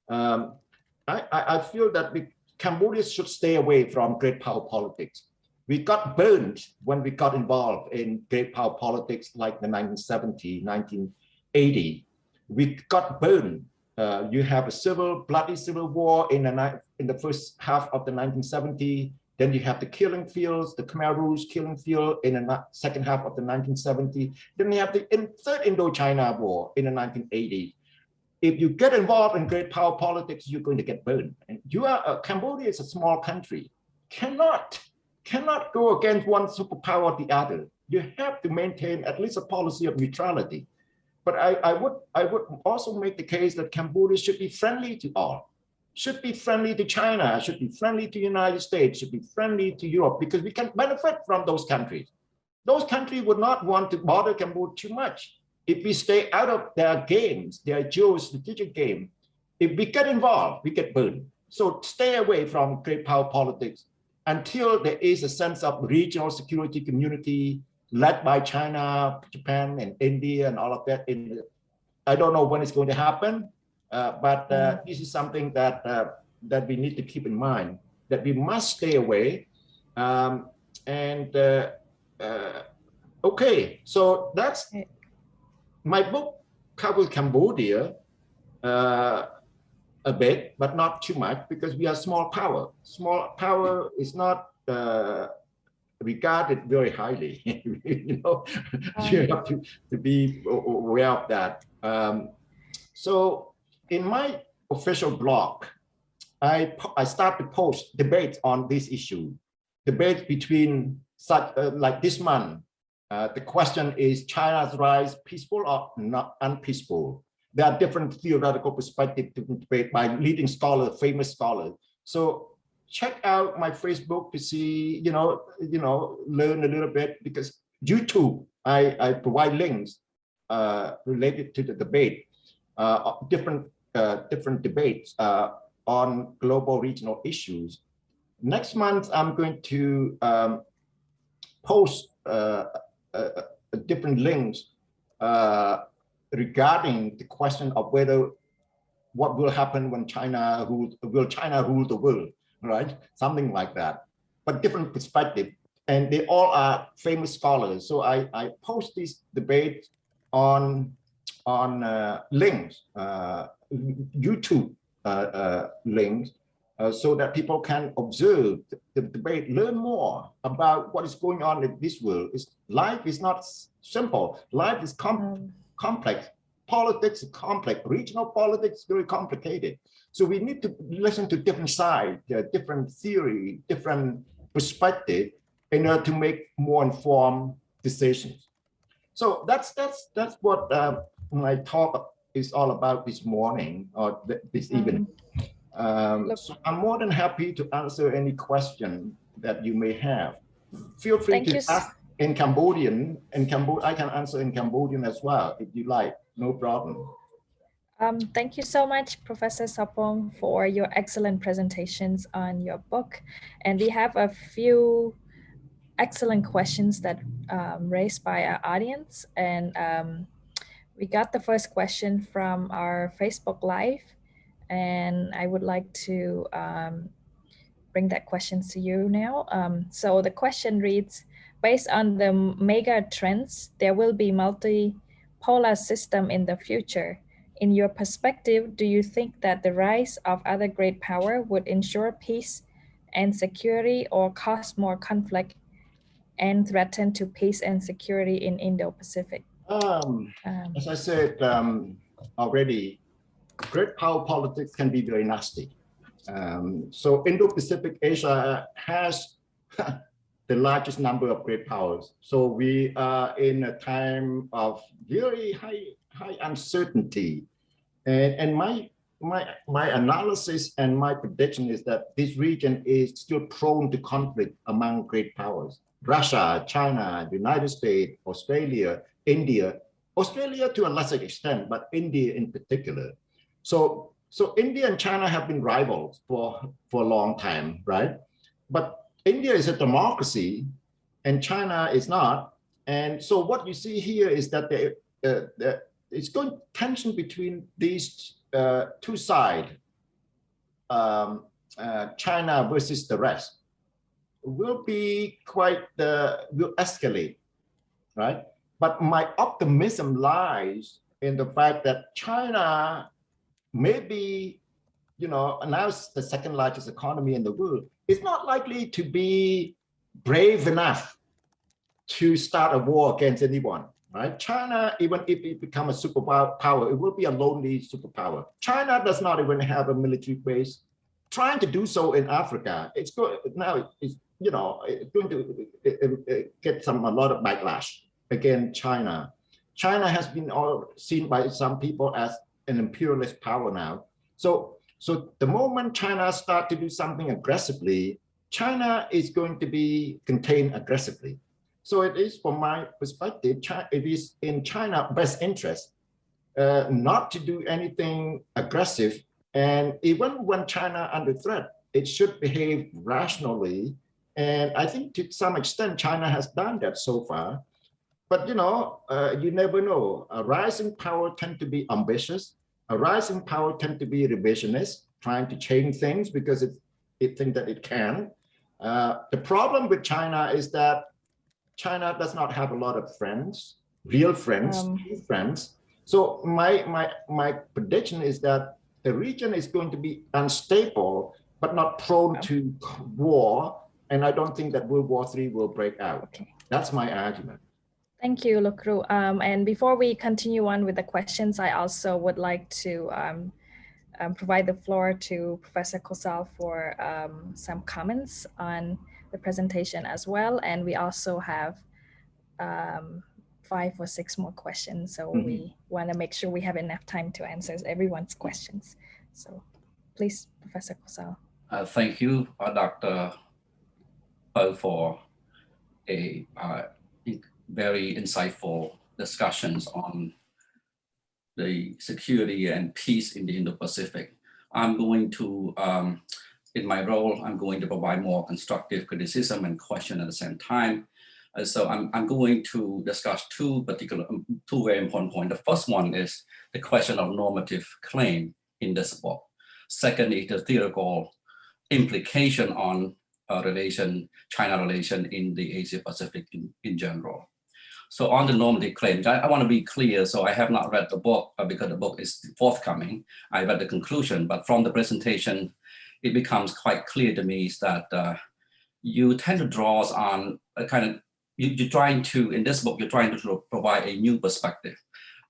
I feel that Cambodia should stay away from great power politics. We got burned when we got involved in great power politics like the 1970, 1980. We got burned. You have a bloody civil war in the first half of the 1970s. Then you have the killing fields, the Khmer Rouge killing field in the second half of the 1970s. Then you have the third Indochina War in the 1980s. If you get involved in great power politics, you're going to get burned. And Cambodia is a small country, cannot go against one superpower or the other. You have to maintain at least a policy of neutrality. But I would also make the case that Cambodia should be friendly to all. Should be friendly to China, should be friendly to the United States, should be friendly to Europe, because we can benefit from those countries. Those countries would not want to bother Cambodia too much. If we stay out of their games, their geostrategic game, if we get involved, we get burned. So stay away from great power politics until there is a sense of regional security community led by China, Japan, and India, and all of that. I don't know when it's going to happen. But this is something that we need to keep in mind, that we must stay away. Okay, so that's my book covers Cambodia a bit, but not too much, because we are small power. Small power is not regarded very highly. You have to be aware of that. So in my official blog, I start to post debates on this issue, debates between such like this month. The question is China's rise peaceful or not unpeaceful? There are different theoretical perspectives to debate by leading scholars, famous scholars. So check out my Facebook to see, learn a little bit, because YouTube, I provide links related to the debate, different debates on global regional issues. Next month, I'm going to post different links regarding the question of whether what will happen when will China rule the world, right? Something like that, but different perspective. And they all are famous scholars. So I post this debate on links, YouTube links, so that people can observe the debate, learn more about what is going on in this world. Life is not simple. Life is complex. Politics is complex. Regional politics is very complicated. So we need to listen to different sides, different theory, different perspective in order to make more informed decisions. So that's what my talk is all about this morning or this evening. So I'm more than happy to answer any question that you may have. Feel free to ask in Cambodian. I can answer in Cambodian as well if you like. No problem. Thank you so much, Professor Sorpong, for your excellent presentations on your book. And we have a few excellent questions that raised by our audience. And we got the first question from our Facebook Live. And I would like to bring that question to you now. So the question reads, based on the mega trends, there will be multipolar system in the future. In your perspective, do you think that the rise of other great power would ensure peace and security or cause more conflict and threaten to peace and security in Indo-Pacific? As I said already, great power politics can be very nasty. So Indo-Pacific Asia has the largest number of great powers. So we are in a time of very high uncertainty. And my analysis and my prediction is that this region is still prone to conflict among great powers. Russia, China, the United States, Australia, India, Australia to a lesser extent, but India in particular. So India and China have been rivals for a long time, right? But India is a democracy and China is not. And so what you see here is that it's going tension between these two sides, China versus the rest, will be will escalate, right? But my optimism lies in the fact that China may be, now the second largest economy in the world, is not likely to be brave enough to start a war against anyone, right? China, even if it becomes a superpower, it will be a lonely superpower. China does not even have a military base. Trying to do so in Africa, it's going to get a lot of backlash against China. China has been seen by some people as an imperialist power now. So the moment China starts to do something aggressively, China is going to be contained aggressively. So it is, from my perspective, it is in China's best interest not to do anything aggressive. And even when China under threat, it should behave rationally. And I think to some extent, China has done that so far. But you never know. A rising power tend to be ambitious. A rising power tend to be revisionist, trying to change things because it thinks that it can. The problem with China is that China does not have a lot of friends, real friends, true friends. So my prediction is that the region is going to be unstable, but not prone to war. And I don't think that World War III will break out. Okay. That's my argument. Thank you, Lokru. And before we continue on with the questions, I also would like to provide the floor to Professor Kosal for some comments on the presentation as well. And we also have 5 or 6 more questions. So we want to make sure we have enough time to answer everyone's questions. So please, Professor Kosal. Thank you, Dr. Peou, for a very insightful discussions on the security and peace in the Indo-Pacific. I'm going to, in my role, I'm going to provide more constructive criticism and question at the same time. So I'm going to discuss two very important points. The first one is the question of normative claim in this book. Second is the theoretical implication on China relation in the Asia-Pacific in general. So on the normative claims, I want to be clear. So I have not read the book because the book is forthcoming. I read the conclusion, but from the presentation, it becomes quite clear to me is that you tend to draw on a kind of, you're trying to, in this book, you're trying to sort of provide a new perspective.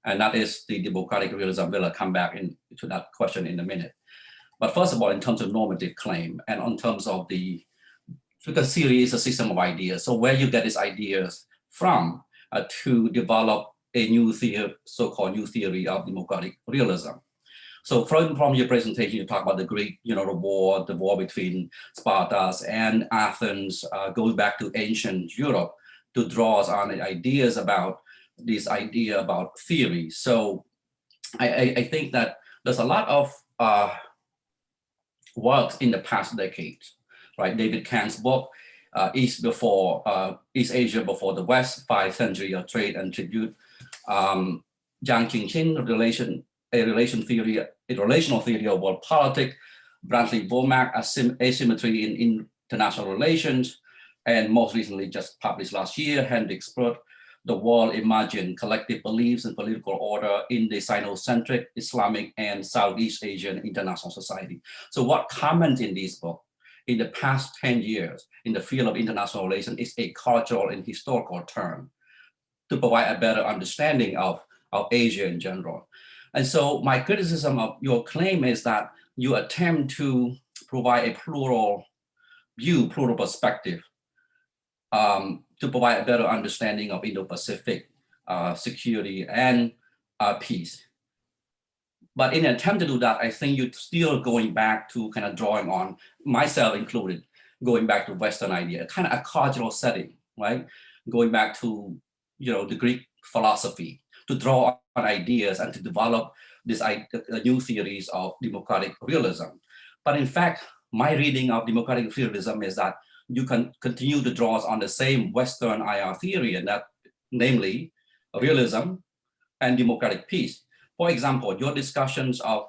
And that is the democratic realism. We'll come back to that question in a minute. But first of all, in terms of normative claim and in terms of because theory is a system of ideas. So where you get these ideas from to develop a new theory, so-called new theory of democratic realism. So from your presentation, you talk about the Greek, the war between Sparta and Athens, goes back to ancient Europe to draw on the ideas about this idea about theory. So I think that there's a lot of works in the past decades, right? David Kahn's book, East Asia Before the West, 5 Centuries of Trade and Tribute. Zhang Qingqin, a relational theory of world politics. Brantley Womack, Asymmetry in International Relations. And most recently, just published last year, Hendrik Spruit, The World Imagined Collective Beliefs and Political Order in the Sinocentric, Islamic, and Southeast Asian International Society. So what common in this book, in the past 10 years in the field of international relations, is a cultural and historical term to provide a better understanding of Asia in general. And so my criticism of your claim is that you attempt to provide a plural view, plural perspective, to provide a better understanding of Indo-Pacific security and peace. But in an attempt to do that, I think you're still going back to kind of drawing on, myself included, going back to Western idea, kind of a cultural setting, right? Going back to, the Greek philosophy to draw on ideas and to develop this new theories of democratic realism. But in fact, my reading of democratic realism is that you can continue to draw on the same Western IR theory, and that, namely, realism and democratic peace. For example, your discussions of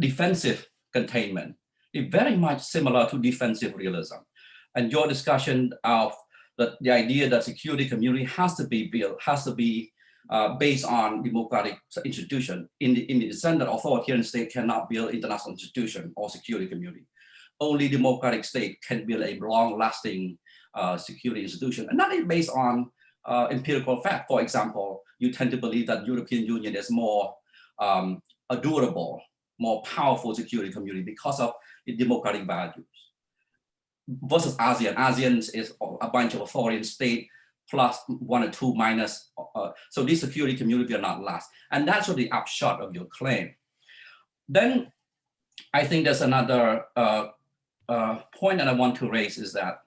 defensive containment is very much similar to defensive realism. And your discussion of the idea that security community has to be built, has to be based on democratic institution in the sense that authoritarian state cannot build international institution or security community. Only democratic state can build a long-lasting security institution. And that is based on empirical fact. For example, you tend to believe that European Union is more durable, more powerful security community because of its democratic values. Versus ASEAN. ASEAN is a bunch of authoritarian state plus 1 or 2 minus. So this security community will not last. And that's sort of the upshot of your claim. Then I think there's another point that I want to raise is that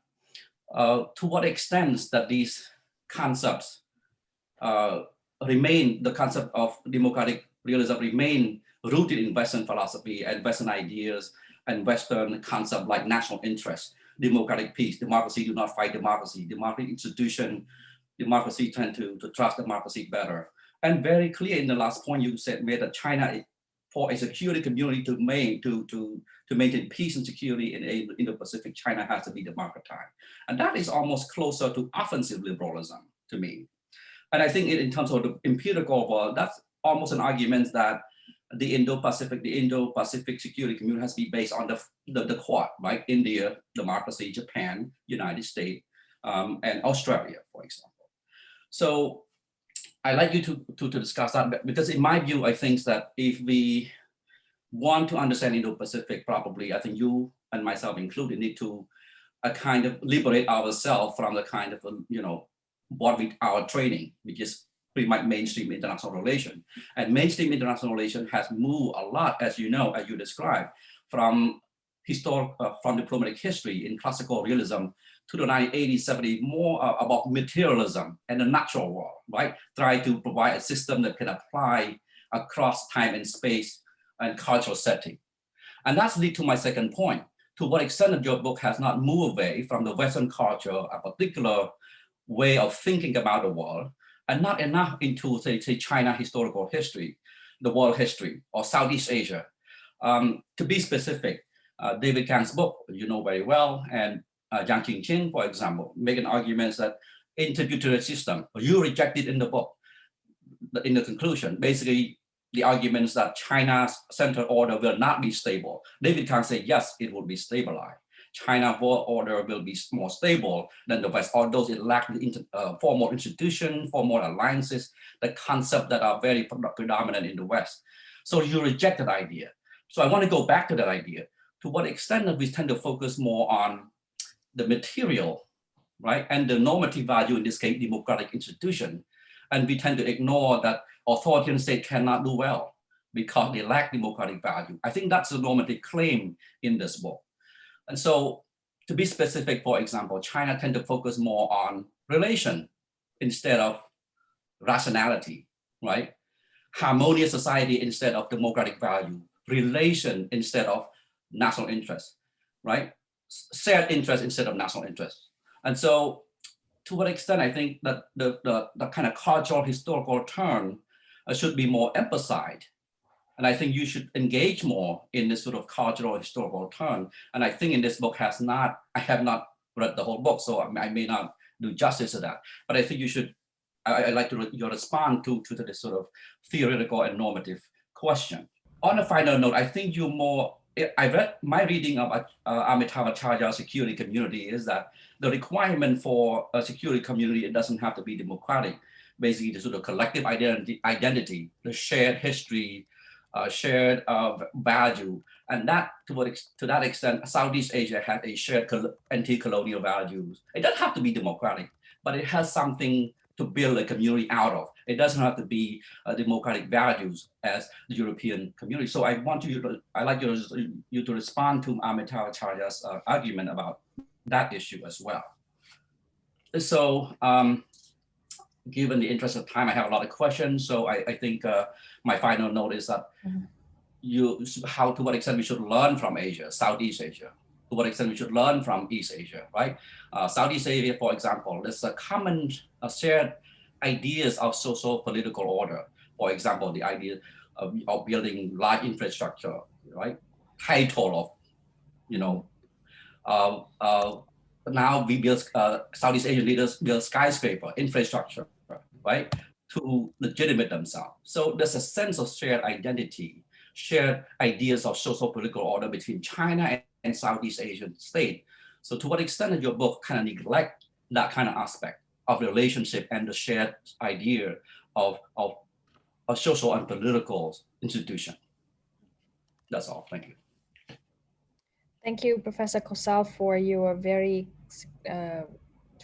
to what extent that these concepts remain, the concept of democratic realism remain rooted in Western philosophy and Western ideas and Western concepts like national interest, democratic peace, democracy do not fight democracy, democratic institution, democracy tend to trust democracy better. And very clear in the last point you said made that China, for a security community to maintain peace and security in the Indo-Pacific, China has to be democratized. And that is almost closer to offensive liberalism to me. And I think in terms of the empirical world, that's almost an argument that the Indo-Pacific security community has to be based on the Quad, right? India, democracy, Japan, United States, and Australia, for example. So I'd like you to discuss that, because in my view, I think that if we want to understand Indo-Pacific properly, I think you and myself included need to kind of liberate ourselves from the kind of, our training, which is pretty much mainstream international relation. And mainstream international relation has moved a lot, as you know, as you described, from diplomatic history in classical realism to the 1980s, 70s, more about materialism and the natural world, right? Try to provide a system that can apply across time and space and cultural setting. And that's lead to my second point. To what extent that your book has not moved away from the Western culture, a particular way of thinking about the world, and not enough into, say China historical history, the world history, or Southeast Asia. To be specific, David Kang's book, you know very well, and Jiang Qingqing, for example, make an argument that intertributary system, you rejected in the book, in the conclusion, basically the arguments that China's central order will not be stable. David Kang said, yes, it will be stabilized. China world order will be more stable than the West, although it lacks the formal institution, formal alliances, the concepts that are very predominant in the West. So you reject that idea. So I want to go back to that idea. To what extent that we tend to focus more on the material, right, and the normative value, in this case, democratic institution, and we tend to ignore that authoritarian state cannot do well because they lack democratic value. I think that's a normative claim in this book. And so, to be specific, for example, China tend to focus more on relation instead of rationality, right? Harmonious society instead of democratic value, relation instead of national interest, right? Shared interest instead of national interest. And so, to what extent I think that the kind of cultural historical turn should be more emphasized. And I think you should engage more in this sort of cultural historical turn. And I think in this book I have not read the whole book, so I may not do justice to that. But I think you should, I'd like to your respond to this sort of theoretical and normative question. On a final note, I think my reading of Amitabh Acharya's security community is that the requirement for a security community, it doesn't have to be democratic. Basically, the sort of collective identity, the shared history, shared value, and that to that extent, Southeast Asia had a shared anti-colonial values. It doesn't have to be democratic, but it has something to build a community out of. It doesn't have to be democratic values as the European community. So I'd like you to respond to Amitabh Acharya's argument about that issue as well. So given the interest of time, I have a lot of questions. So I think my final note is that to what extent we should learn from Asia, Southeast Asia, to what extent we should learn from East Asia, right? Southeast Asia, for example, there's a common shared ideas of social political order. For example, the idea of building large infrastructure, right? Title of, now we build, Southeast Asian leaders build skyscraper infrastructure, right? To legitimate themselves. So there's a sense of shared identity, shared ideas of social political order between China and Southeast Asian state. So to what extent does your book kind of neglect that kind of aspect of relationship and the shared idea of a social and political institution? That's all. Thank you. Thank you, Professor Kosal, for your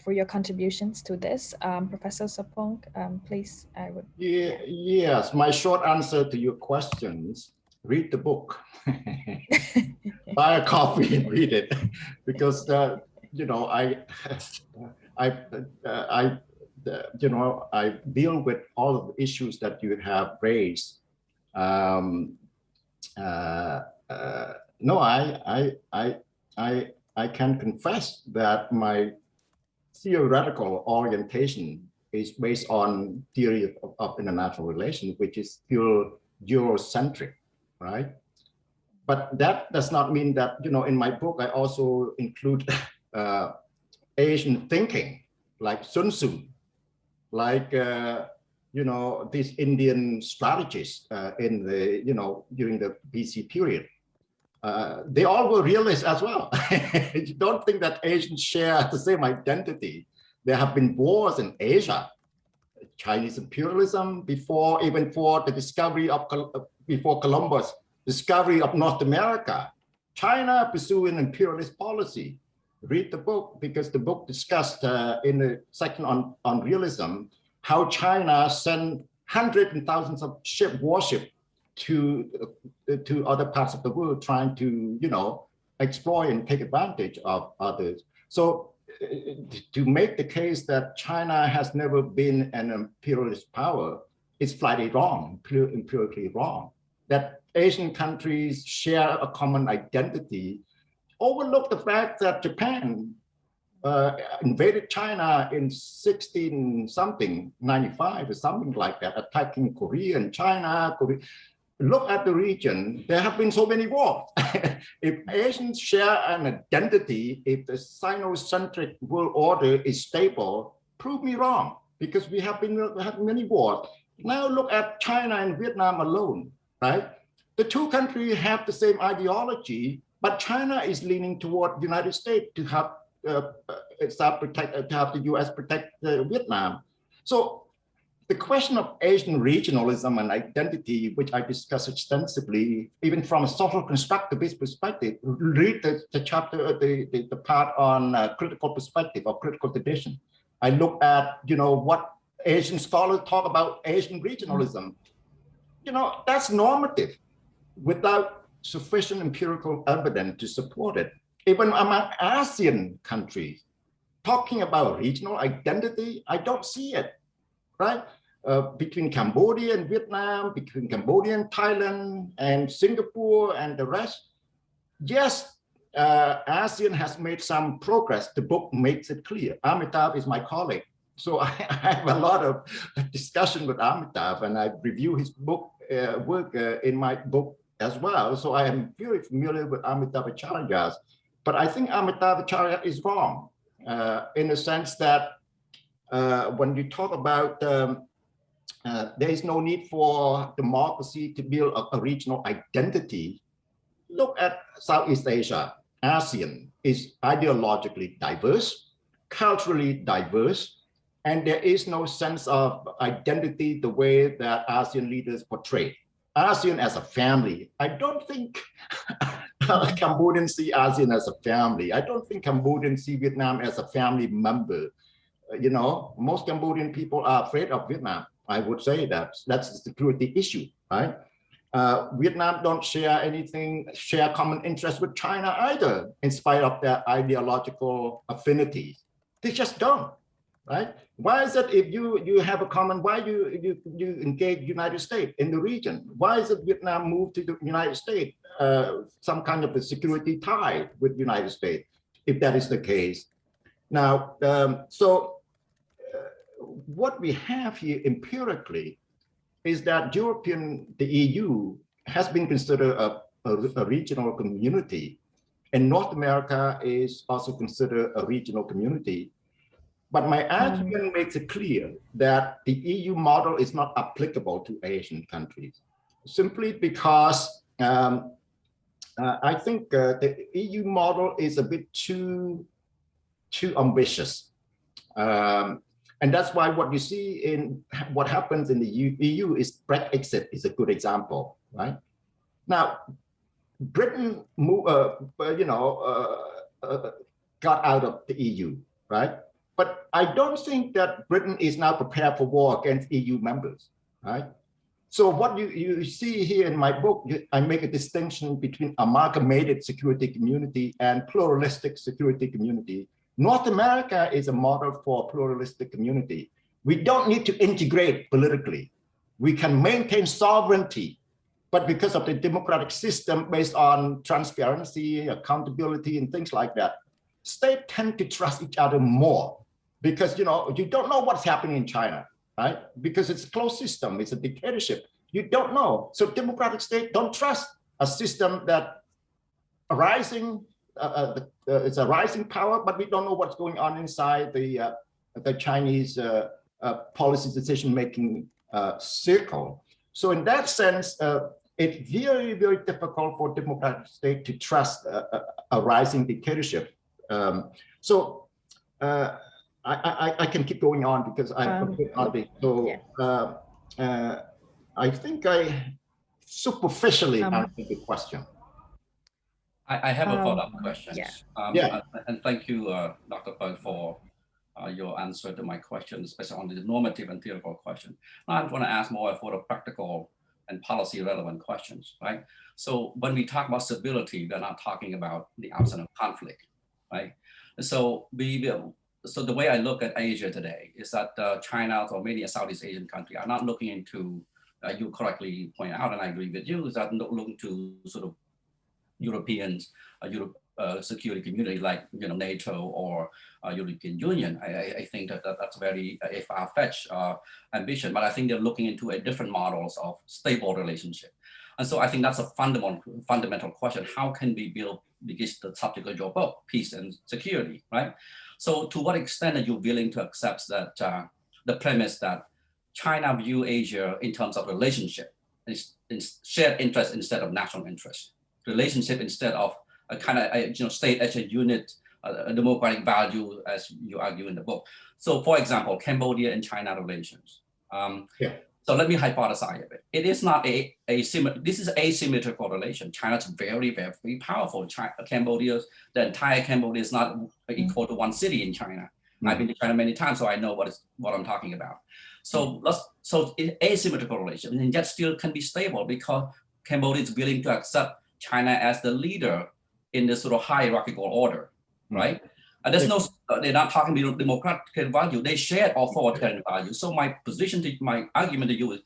for your contributions to this. Professor Sorpong, please, I would. Yes, my short answer to your questions: read the book, buy a copy and read it, because I deal with all of the issues that you have raised. No, I can confess that my theoretical orientation is based on theory of international relations, which is pure Eurocentric, right? But that does not mean that, in my book, I also include Asian thinking, like Sun Tzu, like, these Indian strategists in the, during the BC period. They all were realists as well. You don't think that Asians share the same identity. There have been wars in Asia, Chinese imperialism even before the discovery of, before Columbus' discovery of North America. China pursuing imperialist policy. Read the book, because the book discussed in the section on realism, how China sent hundreds and thousands of warships to other parts of the world, trying to exploit and take advantage of others. So to make the case that China has never been an imperialist power is flatly wrong, empirically wrong. That Asian countries share a common identity. Overlook the fact that Japan invaded China in 95 or something like that, attacking Korea and China. Look at the region. There have been so many wars. If Asians share an identity, if the Sino-centric world order is stable, prove me wrong, because we have had many wars. Now look at China and Vietnam alone, right? The two countries have the same ideology, but China is leaning toward the United States to have the US protect Vietnam. So the question of Asian regionalism and identity, which I discuss extensively, even from a social constructivist perspective, read the chapter, the part on critical perspective or critical tradition. I look at, what Asian scholars talk about Asian regionalism. That's normative without sufficient empirical evidence to support it. Even among ASEAN countries, talking about regional identity, I don't see it, right? Between Cambodia and Vietnam, between Cambodia and Thailand and Singapore and the rest. Yes, ASEAN has made some progress. The book makes it clear. Amitabh is my colleague. So I have a lot of discussion with Amitabh, and I review his book work in my book as well. So I am very familiar with Amitabh Acharya. But I think Amitabh Acharya is wrong in the sense that when you talk about there is no need for democracy to build a regional identity. Look at Southeast Asia. ASEAN is ideologically diverse, culturally diverse, and there is no sense of identity the way that ASEAN leaders portray. ASEAN as a family. I don't think Cambodians see ASEAN as a family. I don't think Cambodians see Vietnam as a family member. Most Cambodian people are afraid of Vietnam. I would say that's a security issue, right? Vietnam don't share common interests with China either, in spite of their ideological affinities. They just don't, right? Why is it if you have a common, why you engage United States in the region? Why is it Vietnam moved to the United States, some kind of a security tie with United States, if that is the case? Now, what we have here empirically is that the EU has been considered a regional community, and North America is also considered a regional community. But my argument makes it clear that the EU model is not applicable to Asian countries, simply because I think the EU model is a bit too ambitious. And that's why what you see in what happens in the EU is Brexit is a good example, right? Now, Britain got out of the EU, right? But I don't think that Britain is now prepared for war against EU members, right? So what you see here in my book, I make a distinction between amalgamated security community and pluralistic security community. North America is a model for a pluralistic community. We don't need to integrate politically. We can maintain sovereignty, but because of the democratic system based on transparency, accountability, and things like that, states tend to trust each other more because you don't know what's happening in China, right? Because it's a closed system, it's a dictatorship. You don't know. So democratic states don't trust a system that it's a rising power, but we don't know what's going on inside the Chinese policy decision-making circle. So in that sense, it's very, very difficult for democratic state to trust a rising dictatorship. I can keep going on because I'm a bit on it. So yeah. I think I superficially answered the question. I have a follow-up question. Yeah. And thank you, Dr. Peou, for your answer to my question, especially on the normative and theoretical question. Now I want to ask more for the practical and policy relevant questions, right? So when we talk about stability, we're not talking about the absence of conflict, right? So so the way I look at Asia today is that China or many Southeast Asian countries are not looking into, you correctly point out, and I agree with you, is that not looking to sort of Europeans, security community like NATO or European Union. I think that's very a far-fetched ambition, but I think they're looking into a different models of stable relationship. And so I think that's a fundamental question. How can we build, because the subject of your book, peace and security, right? So to what extent are you willing to accept that the premise that China view Asia in terms of relationship, in shared interest instead of national interest, relationship instead of a kind of state as a unit, a democratic value, as you argue in the book. So for example, Cambodia and China relations. So let me hypothesize a bit. It is not this is asymmetrical relation. China's very, very powerful. Cambodia, the entire Cambodia is not equal to one city in China. I've been to China many times, so I know what I'm talking about. So it's asymmetrical relation, and yet still can be stable because Cambodia is willing to accept China as the leader in this sort of hierarchical order, right? And there's they're not talking about democratic value, they share authoritarian value. So my argument to you is,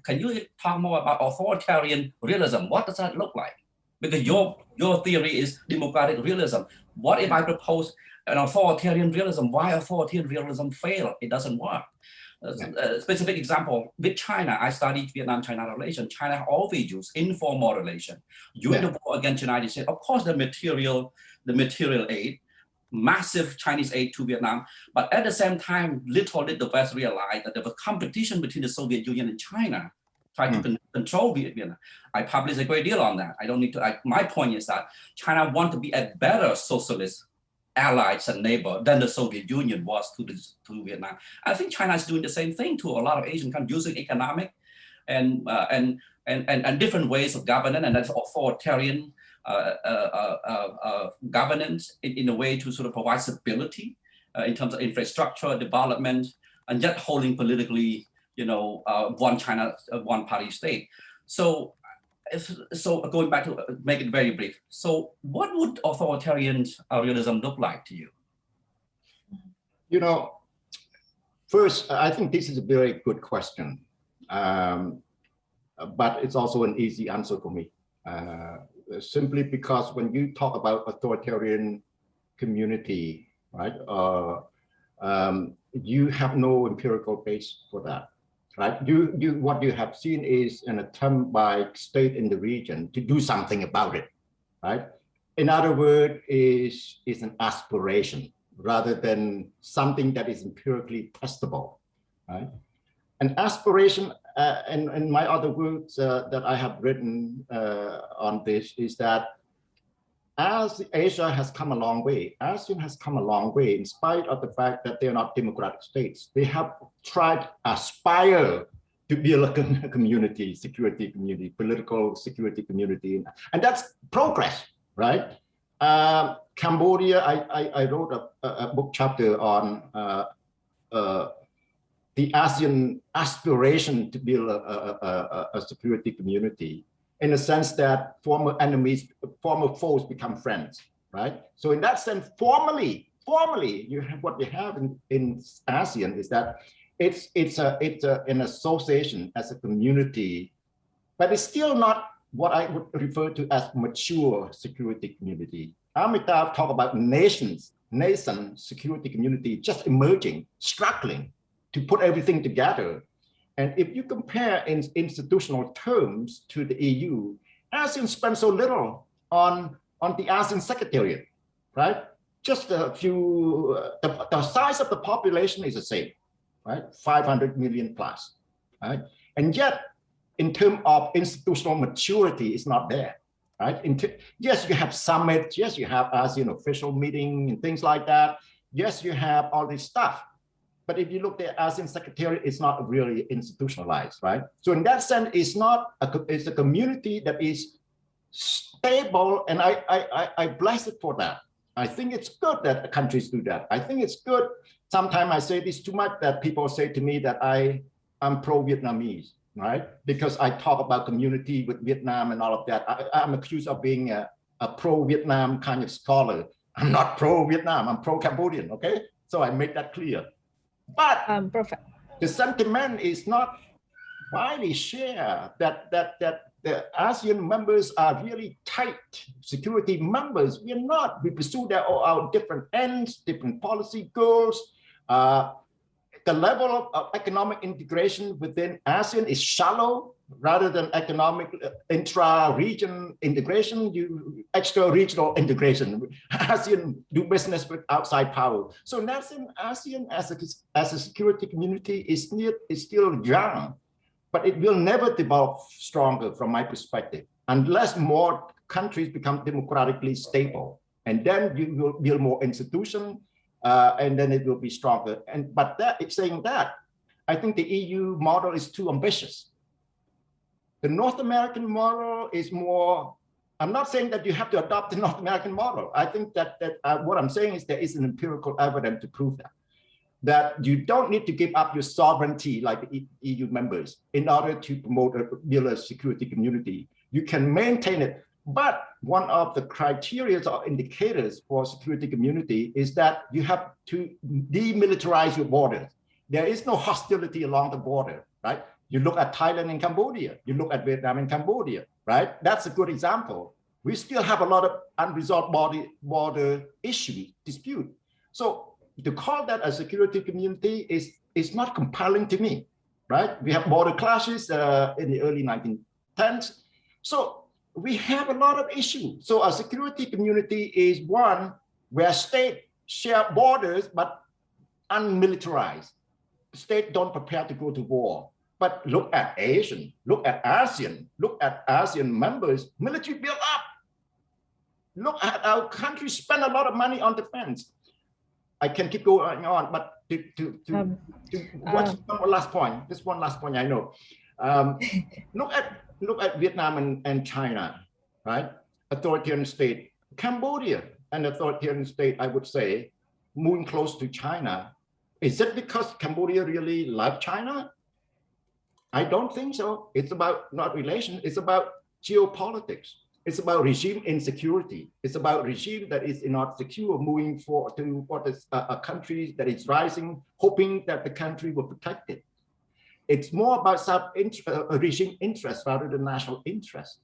can you talk more about authoritarian realism? What does that look like? Because your theory is democratic realism. What if I propose an authoritarian realism? Why authoritarian realism fail? It doesn't work. A specific example, with China, I studied Vietnam-China relation. China always used informal relation. During the war against the United States, of course, the material aid, massive Chinese aid to Vietnam, but at the same time, little did the West realize that there was competition between the Soviet Union and China, trying to control Vietnam. I published a great deal on that. I don't need to, my point is that China wants to be a better socialist allies and neighbor than the Soviet Union was to Vietnam. I think China is doing the same thing to a lot of Asian countries, using economic and different ways of governance, and that's authoritarian governance in a way to sort of provide stability in terms of infrastructure development, and yet holding politically, one China, one party state. So going back to make it very brief. So what would authoritarian realism look like to you? First, I think this is a very good question, but it's also an easy answer for me. Simply because when you talk about authoritarian community, right, you have no empirical base for that. Right, what you have seen is an attempt by state in the region to do something about it, right? In other words, is an aspiration rather than something that is empirically testable, right? An aspiration, and my other words that I have written on this is that as Asia has come a long way, ASEAN has come a long way, in spite of the fact that they're not democratic states. They have tried to aspire to be a community, security community, political security community, and that's progress, right? Cambodia, I wrote a book chapter on the ASEAN aspiration to build a security community, in the sense that former enemies, former foes become friends, right? So in that sense, formally, what you have in ASEAN is that it's an association as a community, but it's still not what I would refer to as mature security community. Amitav talked about nascent security community just emerging, struggling to put everything together. And if you compare in institutional terms to the EU, ASEAN spends so little on the ASEAN Secretariat, right? Just a few, the size of the population is the same, right? 500 million plus, right? And yet, in terms of institutional maturity, it's not there, right? Yes, you have summits, yes, you have ASEAN official meeting and things like that. Yes, you have all this stuff. But if you look at ASEAN Secretariat, it's not really institutionalized, right? So in that sense, it's a community that is stable, and I bless it for that. I think it's good that countries do that. I think it's good. Sometimes I say this too much, that people say to me that I'm pro-Vietnamese, right? Because I talk about community with Vietnam and all of that. I'm accused of being a pro-Vietnam kind of scholar. I'm not pro-Vietnam, I'm pro-Cambodian, okay? So I make that clear. But perfect. The sentiment is not widely shared that the ASEAN members are really tight security members. We are not. We pursue our different ends, different policy goals. The level of economic integration within ASEAN is shallow rather than economic intra-region integration, extra-regional integration. ASEAN do business with outside power. So ASEAN as a security community is still young, but it will never develop stronger from my perspective unless more countries become democratically stable. And then you will build more institutions, and then it will be stronger. But saying that, I think the EU model is too ambitious. The North American model is more, I'm not saying that you have to adopt the North American model. I think that what I'm saying is there is an empirical evidence to prove that you don't need to give up your sovereignty like the EU members in order to build a security community. You can maintain it. But one of the criteria or indicators for security community is that you have to demilitarize your borders. There is no hostility along the border, right? You look at Thailand and Cambodia, you look at Vietnam and Cambodia, right? That's a good example. We still have a lot of unresolved border dispute. So to call that a security community is not compelling to me, right? We have border clashes in the early 1910s. So we have a lot of issues. So a security community is one where states share borders, but unmilitarized. States don't prepare to go to war. But look at Asian, look at ASEAN, look at ASEAN members, military build up. Look at our country spend a lot of money on defense. I can keep going on, but one last point, just one last point I know. Look at Vietnam and China, right? Authoritarian state. Cambodia, an authoritarian state, I would say, moving close to China. Is it because Cambodia really like China? I don't think so. It's about not relation, it's about geopolitics. It's about regime insecurity. It's about regime that is not secure, moving forward to what is a country that is rising, hoping that the country will protect it. It's more about regime interest rather than national interest.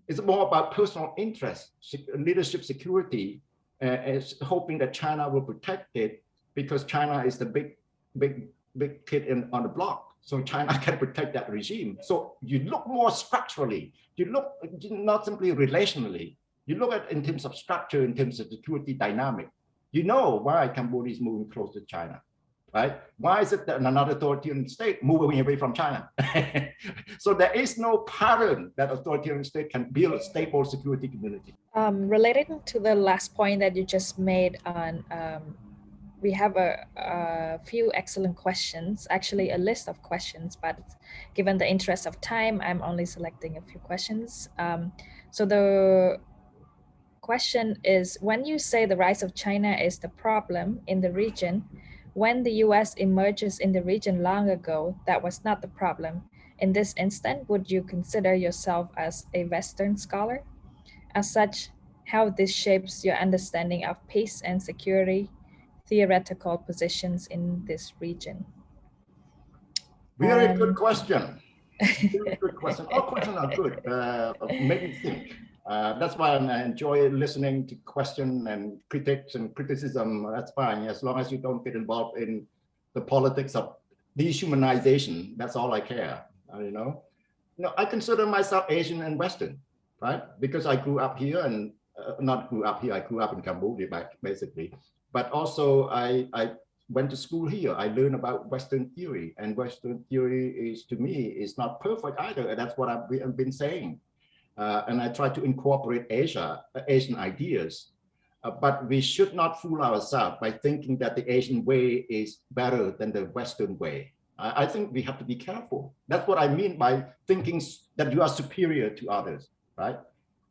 It's more about personal interest, leadership security, hoping that China will protect it because China is the big kid on the block. So China can protect that regime. So you look more structurally. You look not simply relationally. You look at in terms of structure, in terms of security dynamic. You know why Cambodia is moving close to China, right? Why is it that another authoritarian state moving away from China? So there is no pattern that authoritarian state can build a stable security community. Relating to the last point that you just made on we have a few excellent questions, actually a list of questions, but given the interest of time, I'm only selecting a few questions. So the question is, when you say the rise of China is the problem in the region, when the US emerges in the region long ago, that was not the problem. In this instant, would you consider yourself as a Western scholar? As such, how this shapes your understanding of peace and security theoretical positions in this region? Very good question. Very good question. All questions are good. Make me think. That's why I enjoy listening to questions and critics and criticism. That's fine, as long as you don't get involved in the politics of dehumanization. That's all I care. You know, I consider myself Asian and Western, right? Because I grew up here and not grew up here. I grew up in Cambodia, basically. But also I went to school here. I learned about Western theory, and Western theory is, to me, is not perfect either. And that's what I've been saying. And I try to incorporate Asian ideas. But we should not fool ourselves by thinking that the Asian way is better than the Western way. I think we have to be careful. That's what I mean by thinking that you are superior to others, right?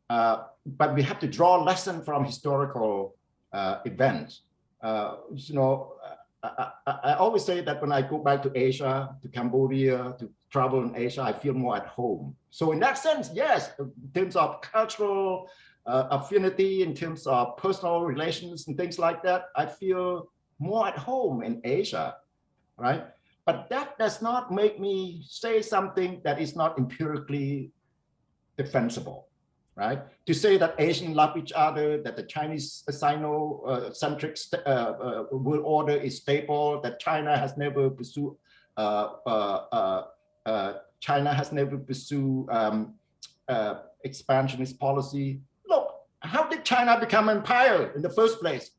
But we have to draw a lesson from historical events. You know, I always say that when I go back to Asia, to Cambodia, to travel in Asia, I feel more at home. So in that sense, yes, in terms of cultural affinity in terms of personal relations and things like that, I feel more at home in Asia, right? But that does not make me say something that is not empirically defensible, right? To say that Asians love each other, that the Chinese Sino-centric world order is stable, that China has never pursued expansionist policy. Look, how did China become an empire in the first place?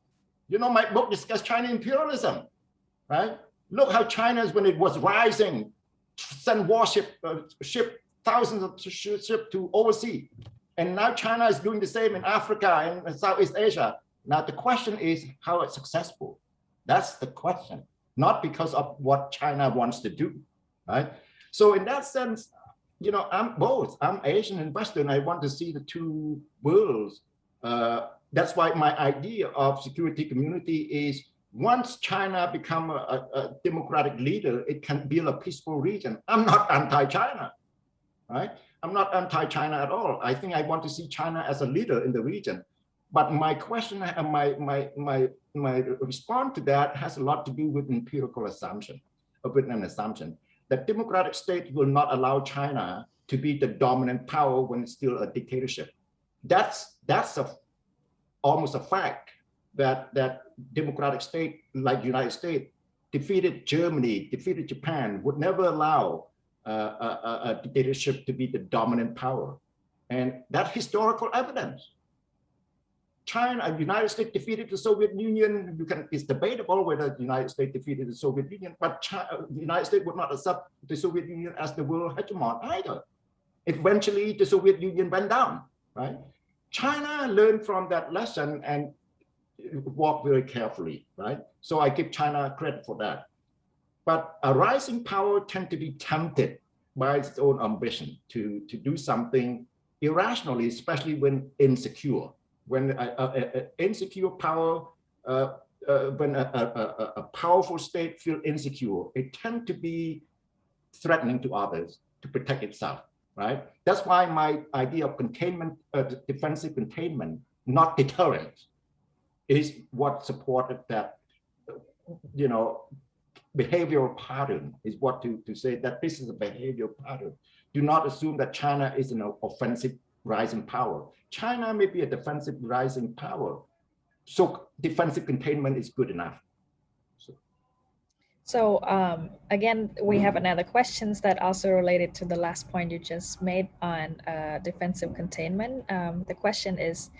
You know, my book discusses China imperialism, right? Look how China, when it was rising, sent warship, thousands of ships to overseas. And now China is doing the same in Africa and Southeast Asia. Now the question is how it's successful. That's the question, not because of what China wants to do, right? So in that sense, you know, I'm both. I'm Asian and Western. I want to see the two worlds. That's why my idea of security community is once China become a democratic leader, it can build a peaceful region. I'm not anti-China, right? I'm not anti-China at all. I think I want to see China as a leader in the region. But my question and my response to that has a lot to do with empirical assumption, with an assumption that democratic state will not allow China to be the dominant power when it's still a dictatorship. That's almost a fact that democratic state like the United States defeated Germany, defeated Japan, would never allow a dictatorship to be the dominant power. And that historical evidence. China, United States defeated the Soviet Union. It's debatable whether the United States defeated the Soviet Union, but the United States would not accept the Soviet Union as the world hegemon either. Eventually, the Soviet Union went down, right? China learned from that lesson and walked very carefully, right? So I give China credit for that. But a rising power tends to be tempted by its own ambition to do something irrationally, especially when insecure. When an insecure power, when a powerful state feels insecure, it tends to be threatening to others to protect itself, right? That's why my idea of containment, defensive containment, not deterrence, is what supported that, you know, behavioral pattern is what to say that this is a behavioral pattern. Do not assume that China is an offensive rising power. China may be a defensive rising power. So defensive containment is good enough. So again, we have another questions that also related to the last point you just made on defensive containment. The question is,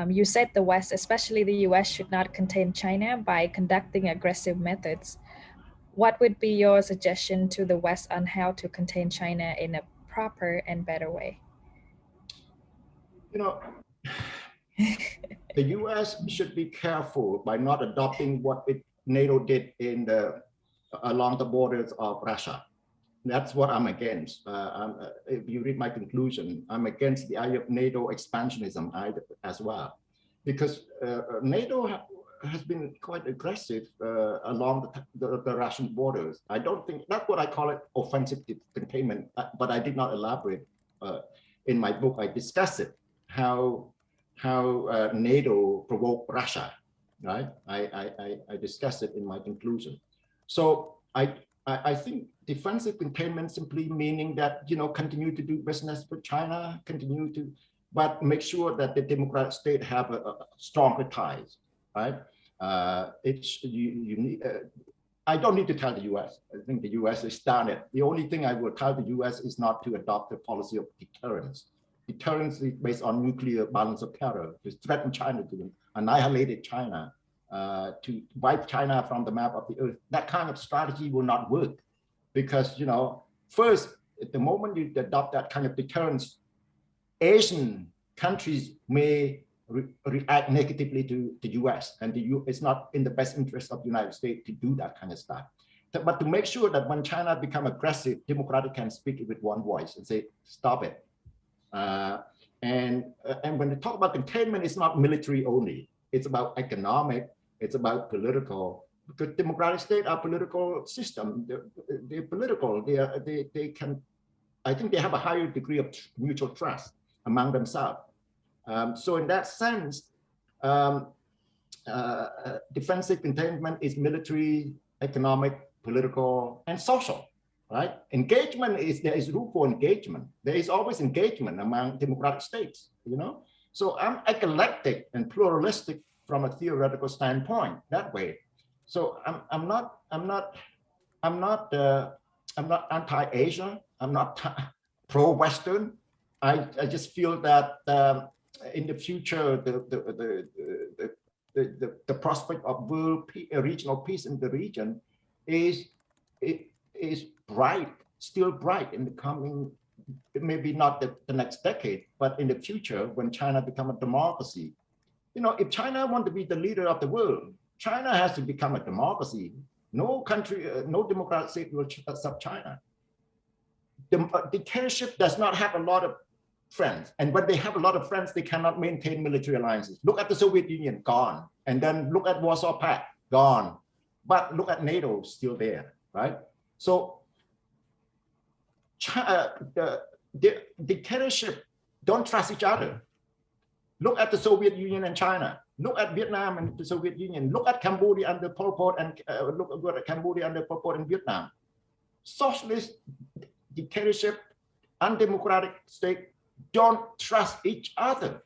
you said the West, especially the US, should not contain China by conducting aggressive methods. What would be your suggestion to the West on how to contain China in a proper and better way? You know, the US should be careful by not adopting what NATO did in along the borders of Russia. That's what I'm against. If you read my conclusion, I'm against the idea of NATO expansionism as well, because NATO has been quite aggressive along the Russian borders. I don't think, that's what I call it, offensive containment, but I did not elaborate. In my book, I discuss it, how NATO provoked Russia, right? I discussed it in my conclusion. So I think defensive containment simply meaning that, you know, continue to do business with China, continue to, but make sure that the democratic state have a stronger ties, right? I don't need to tell the US. I think the US has done it. The only thing I will tell the US is not to adopt a policy of deterrence. Deterrence is based on nuclear balance of terror, to threaten China, to annihilate China, to wipe China from the map of the earth. That kind of strategy will not work because, you know, first, at the moment you adopt that kind of deterrence, Asian countries may react negatively to the US, and it's not in the best interest of the United States to do that kind of stuff. But to make sure that when China become aggressive, democratic can speak with one voice and say, stop it. And when they talk about containment, it's not military only. It's about economic, it's about political, because democratic states are political system. They're political, they can, I think they have a higher degree of mutual trust among themselves. So in that sense, defensive containment is military, economic, political, and social, right? Engagement is, there is room for engagement. There is always engagement among democratic states, you know? So I'm eclectic and pluralistic from a theoretical standpoint that way. So I'm not anti-Asia. I'm not pro-Western. I just feel that in the future, the prospect of regional peace in the region is bright, still bright in the coming, maybe not the next decade, but in the future when China becomes a democracy. You know, if China wants to be the leader of the world, China has to become a democracy. No country, no democratic state will accept China. The dictatorship does not have a lot of friends. And when they have a lot of friends, they cannot maintain military alliances. Look at the Soviet Union, gone. And then look at Warsaw Pact, gone. But look at NATO, still there, right? So the dictatorship don't trust each other. Look at the Soviet Union and China. Look at Vietnam and the Soviet Union. Look at Cambodia under Pol Pot and look at Cambodia under Pol Pot in Vietnam. Socialist dictatorship, undemocratic state don't trust each other.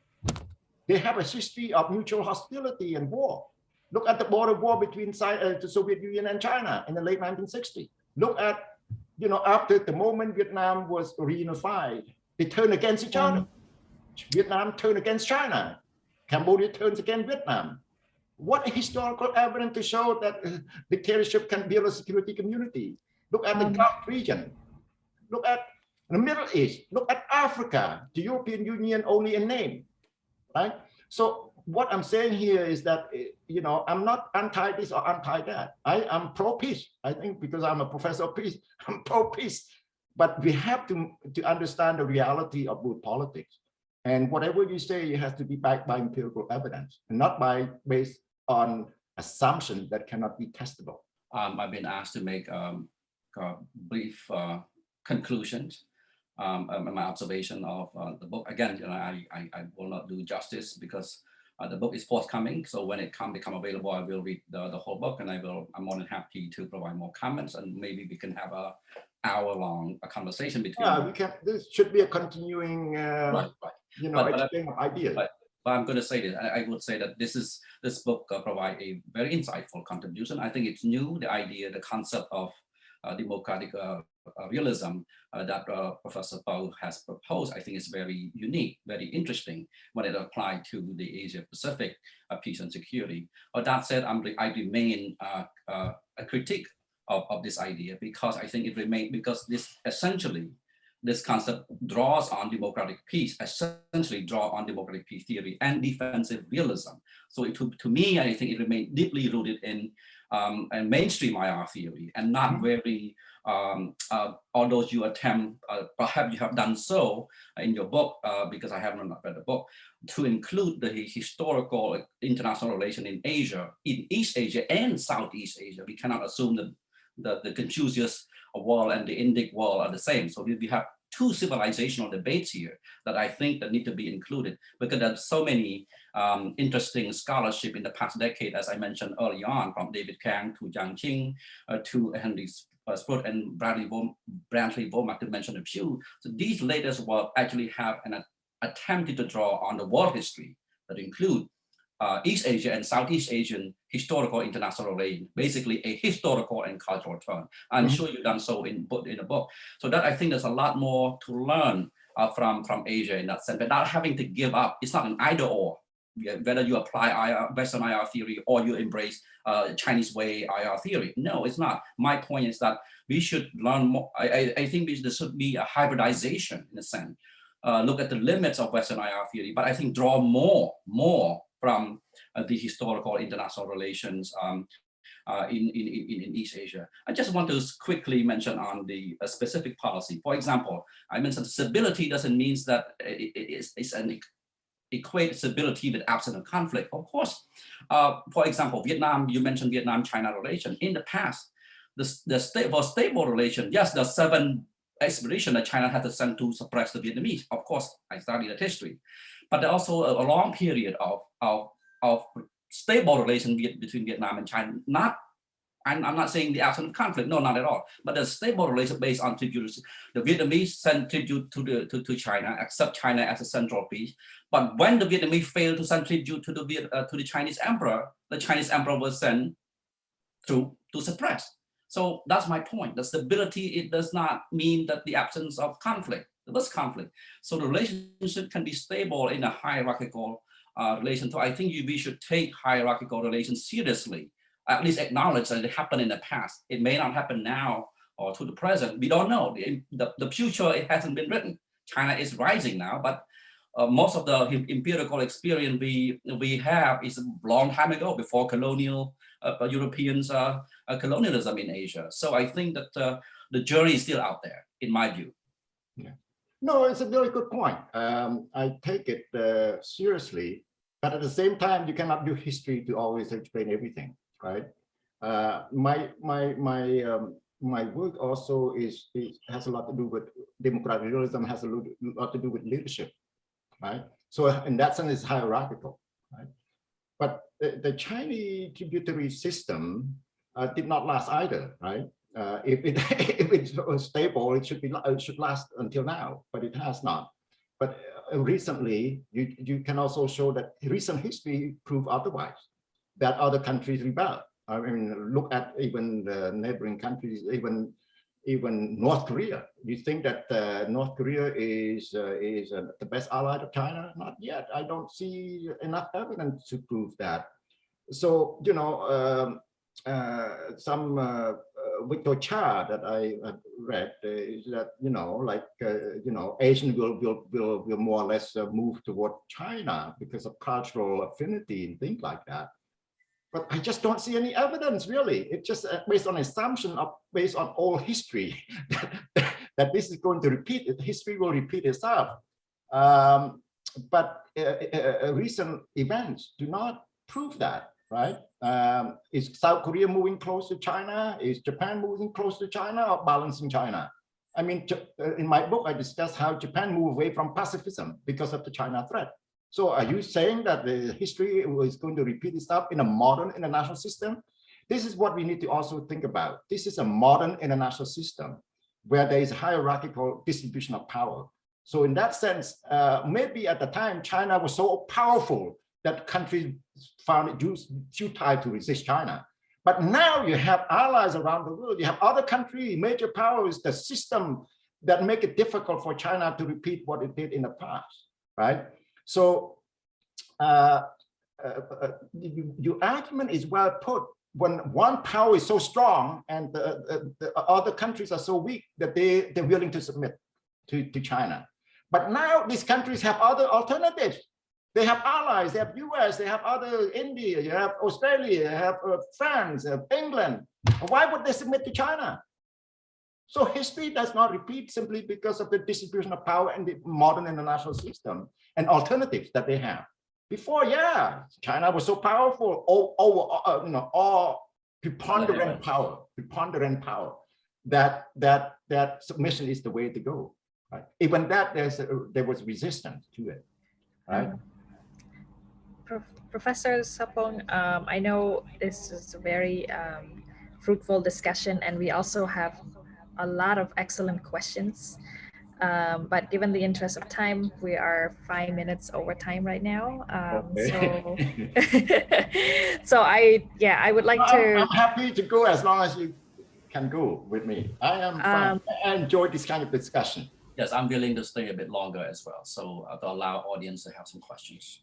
They have a history of mutual hostility and war. Look at the border war between the Soviet Union and China in the late 1960s. Look at, you know, after the moment Vietnam was reunified, they turned against each other. Vietnam turned against China. Cambodia turns against Vietnam. What historical evidence to show that dictatorship can build a security community? Look at the Gulf region. Look at the Middle East. Look at Africa. The European Union only in name, right? So what I'm saying here is that, you know, I'm not anti this or anti that. I am pro-peace. I think because I'm a professor of peace, I'm pro-peace. But we have to understand the reality of world politics. And whatever you say, it has to be backed by empirical evidence, and not based on assumptions that cannot be testable. I've been asked to make brief conclusions. My observation of the book. Again, you know, I will not do justice because the book is forthcoming. So when it become available, I will read the whole book, and I'm more than happy to provide more comments, and maybe we can have a hour-long conversation between. Yeah, we can. This should be a continuing, right. You know, exchange of ideas. But I'm going to say this. I would say that this book provide a very insightful contribution. I think it's new. The idea, the concept of democratic realism that Professor Peou has proposed, I think is very unique, very interesting when it applied to the Asia-Pacific peace and security. That said, I remain a critic of this idea because I think it remains, because this concept draws on democratic peace, essentially draw on democratic peace theory and defensive realism. So to me, I think it remains deeply rooted in mainstream IR theory and not very, although you attempt, perhaps you have done so in your book, because I haven't read the book, to include the historical international relation in Asia, in East Asia and Southeast Asia. We cannot assume that the Confucius world and the Indic world are the same. So we have two civilizational debates here that I think that need to be included, because there's so many interesting scholarship in the past decade, as I mentioned early on, from David Kang to Yang Qing to Henry Sprout and Brantley Womack, to mention a few. So these latest work actually have an attempted to draw on the world history that include East Asia and Southeast Asian historical international relation, basically a historical and cultural turn. I'm sure you've done so in the book. So that I think there's a lot more to learn from Asia in that sense, but not having to give up. It's not an either or. Whether you apply Western IR theory or you embrace Chinese way IR theory. No, it's not. My point is that we should learn more. I think there should be a hybridization in a sense. Look at the limits of Western IR theory, but I think draw more from the historical international relations in East Asia. I just want to quickly mention on the specific policy. For example, I mentioned stability doesn't mean that it's an equate stability with absence of conflict. Of course, for example, Vietnam, you mentioned Vietnam-China relation. In the past, for stable relation, yes, the 7 expedition that China had to send to suppress the Vietnamese. Of course, I studied that history. but also a long period of stable relation between Vietnam and China. I'm not saying the absence of conflict, no, not at all. But a stable relation based on tribute. The Vietnamese send tribute to China, accept China as a central piece. But when the Vietnamese fail to send tribute to the Chinese emperor, the Chinese emperor was sent to suppress. So that's my point. The stability, it does not mean that the absence of conflict. There was conflict. So the relationship can be stable in a hierarchical relation. So I think we should take hierarchical relations seriously. At least acknowledge that it happened in the past. It may not happen now or to the present. We don't know. The future, it hasn't been written. China is rising now, but most of the empirical experience we have is a long time ago, before colonial Europeans colonialism in Asia. So I think that the jury is still out there, in my view. Yeah. No, it's a very good point. I take it seriously, but at the same time, you cannot do history to always explain everything. Right. My work also has a lot to do with democratic realism, has a lot to do with leadership, right? So in that sense, it's hierarchical, right? But the Chinese tributary system did not last either, right? If it's stable, it should last until now, but it has not. But recently, you can also show that recent history proved otherwise. That other countries rebel. I mean, look at even the neighboring countries, even North Korea. You think that North Korea is the best ally of China? Not yet. I don't see enough evidence to prove that. So, you know, some Victor Cha that I read is that, you know, like, you know, Asian will more or less move toward China because of cultural affinity and things like that. But I just don't see any evidence, really. It's just based on assumption based on old history that this is going to repeat. History will repeat itself. But recent events do not prove that, right? Is South Korea moving close to China? Is Japan moving close to China or balancing China? I mean, in my book, I discuss how Japan moved away from pacifism because of the China threat. So are you saying that the history is going to repeat itself in a modern international system? This is what we need to also think about. This is a modern international system where there is a hierarchical distribution of power. So in that sense, maybe at the time, China was so powerful that countries found it futile to resist China. But now you have allies around the world. You have other countries, major powers, the system that make it difficult for China to repeat what it did in the past, right? So your argument is well put. When one power is so strong and the other countries are so weak that they're willing to submit to China. But now these countries have other alternatives. They have allies, they have US, they have other India, you have Australia, you have France, England. Why would they submit to China? So history does not repeat simply because of the distribution of power in the modern international system and alternatives that they have. Before, yeah, China was so powerful, all preponderant power, that submission is the way to go. Right? Even that there was resistance to it, right? Professor Sorpong, I know this is a very fruitful discussion, and we also have a lot of excellent questions. But given the interest of time, we are 5 minutes over time right now. So I would like to. I'm happy to go as long as you can go with me. I am fine. I enjoy this kind of discussion. Yes, I'm willing to stay a bit longer as well. So to allow audience to have some questions.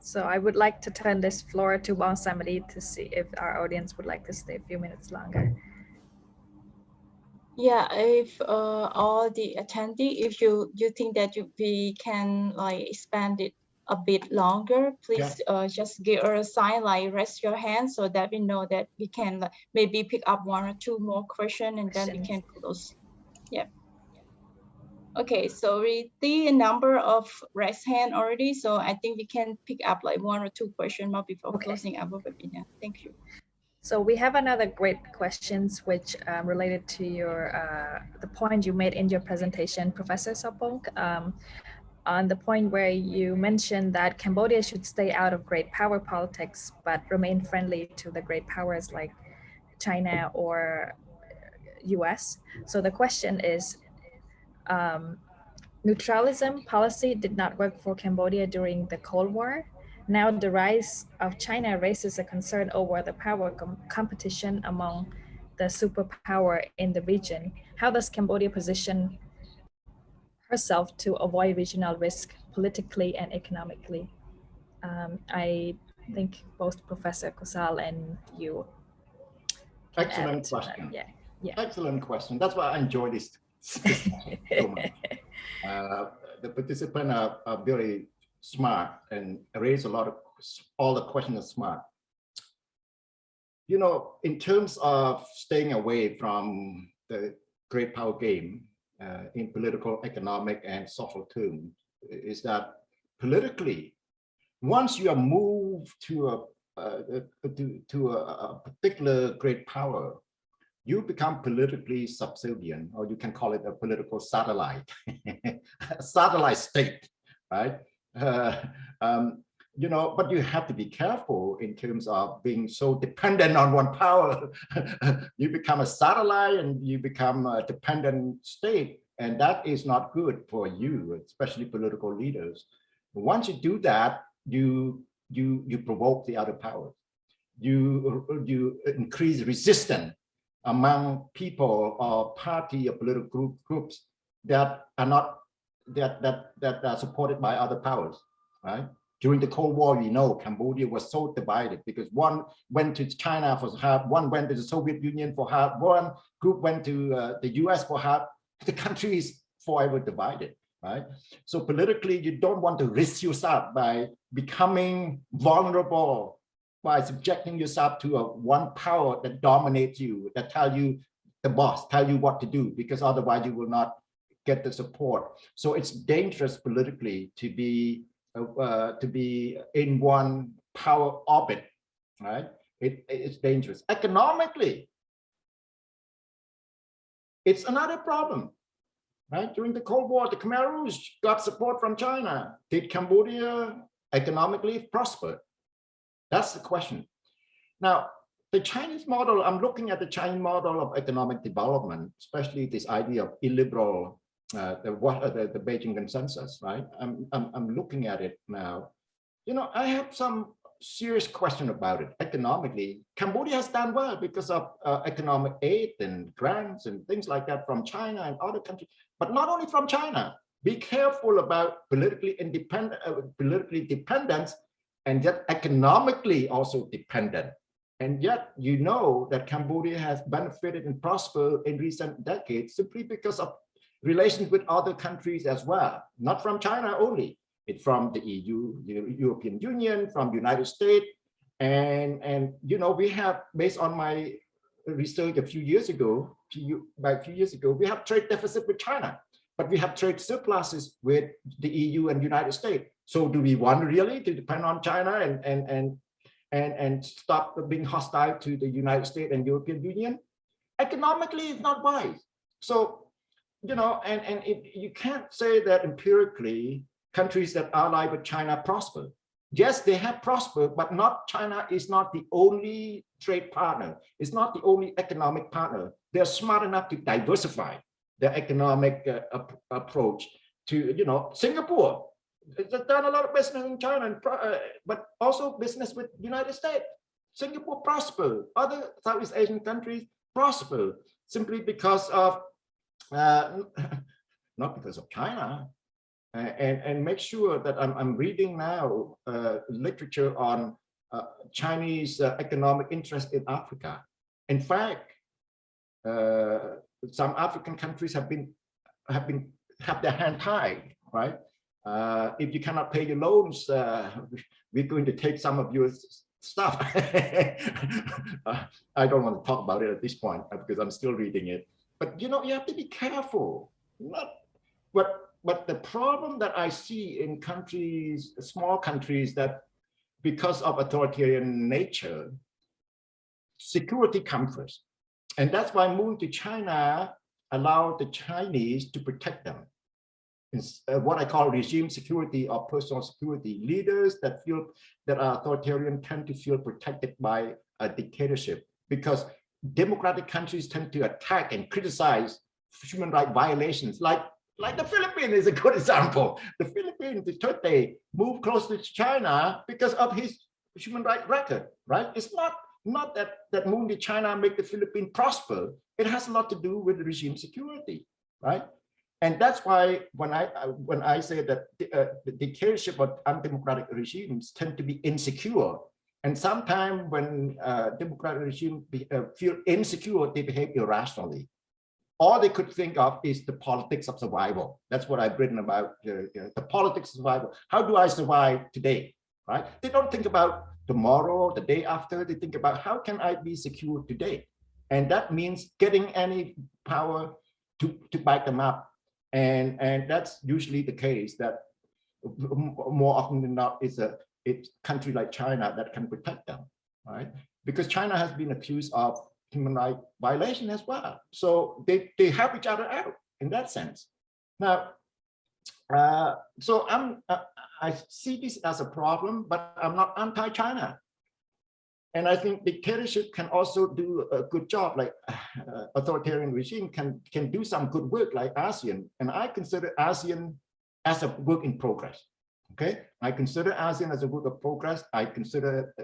So I would like to turn this floor to Bong Samedi to see if our audience would like to stay a few minutes longer. Yeah, if all the attendee, if you think that we can like expand it a bit longer, please just give us a sign, like raise your hand, so that we know that we can maybe pick up 1 or 2 more questions, and then we can close. Yeah. Okay, so we see a number of raised hand already, so I think we can pick up like 1 or 2 questions more before closing our webinar. Thank you. So we have another great questions which related to your the point you made in your presentation, Professor Sorpong. on the point where you mentioned that Cambodia should stay out of great power politics, but remain friendly to the great powers like China or US. So the question is, neutralism policy did not work for Cambodia during the Cold War. Now the rise of China raises a concern over the power competition among the superpower in the region. How does Cambodia position herself to avoid regional risk politically and economically? I think both Professor Kosal and you can Excellent add to that. question. Yeah. Excellent question. That's why I enjoy this discussion so much. The participants are very smart and raise a lot of, all the questions are smart. You know, in terms of staying away from the great power game in political, economic, and social terms, is that politically, once you are moved to a particular great power, you become politically subservient, or you can call it a political satellite, a satellite state, right? You know, but you have to be careful in terms of being so dependent on one power. You become a satellite and you become a dependent state, and that is not good for you, especially political leaders. Once you do that, you provoke the other powers. You increase resistance among people or party or political groups that are not that are supported by other powers, right? During the Cold War, you know, Cambodia was so divided because one went to China for half, one went to the Soviet Union for half, one group went to the US for half. The country is forever divided, right? So politically, you don't want to risk yourself by becoming vulnerable, by subjecting yourself to one power that dominates you, that tell you, the boss, tell you what to do, because otherwise you will not get the support. So it's dangerous politically to be in one power orbit, right? It's dangerous. Economically, it's another problem, right? During the Cold War, the Khmer Rouge got support from China. Did Cambodia economically prosper? That's the question. Now, the Chinese model, I'm looking at the Chinese model of economic development, especially this idea of illiberal, the Beijing consensus, right? I'm looking at it now. You know, I have some serious question about it. Economically, Cambodia has done well because of economic aid and grants and things like that from China and other countries, but not only from China. Be careful about politically dependence, and yet economically also dependent. And yet, you know that Cambodia has benefited and prospered in recent decades simply because of relations with other countries as well, not from China only. It's from the EU, the European Union, from the United States. And you know, we have, based on my research a few years ago, we have trade deficit with China, but we have trade surpluses with the EU and United States. So do we want really to depend on China and stop being hostile to the United States and European Union? Economically, it's not wise. So, you know, you can't say that empirically countries that are allied with China prosper. Yes, they have prospered, but not China is not the only trade partner. It's not the only economic partner. They're smart enough to diversify their economic approach to, you know, Singapore. They've done a lot of business in China, but also business with the United States. Singapore prospered. Other Southeast Asian countries prosper simply because of, not because of China. And make sure that I'm reading now literature on Chinese economic interest in Africa. In fact, some African countries have their hand tied, right? If you cannot pay your loans, we're going to take some of your stuff. I don't want to talk about it at this point because I'm still reading it. But you know, you have to be careful. But the problem that I see in countries, small countries, that because of authoritarian nature, security comes first. And that's why moving to China allowed the Chinese to protect them. what I call regime security or personal security. Leaders that feel that are authoritarian tend to feel protected by a dictatorship, because democratic countries tend to attack and criticize human rights violations. Like the Philippines is a good example. The Philippines, Duterte, moved close to China because of his human rights record, right? It's not that moving to China make the Philippines prosper. It has a lot to do with regime security, right? And that's why when I say that the dictatorship or undemocratic regimes tend to be insecure, and sometimes when democratic regimes feel insecure, they behave irrationally. All they could think of is the politics of survival. That's what I've written about, the politics of survival. How do I survive today, right? They don't think about tomorrow, the day after. They think about how can I be secure today? And that means getting any power to back them up. And that's usually the case, that more often than not, it's a country like China that can protect them, right? Because China has been accused of human rights violation as well. So they help each other out in that sense. Now, so I see this as a problem, but I'm not anti-China. And I think dictatorship can also do a good job, like authoritarian regime can do some good work like ASEAN. And I consider ASEAN as a work in progress, okay? I consider ASEAN as a work of progress. I consider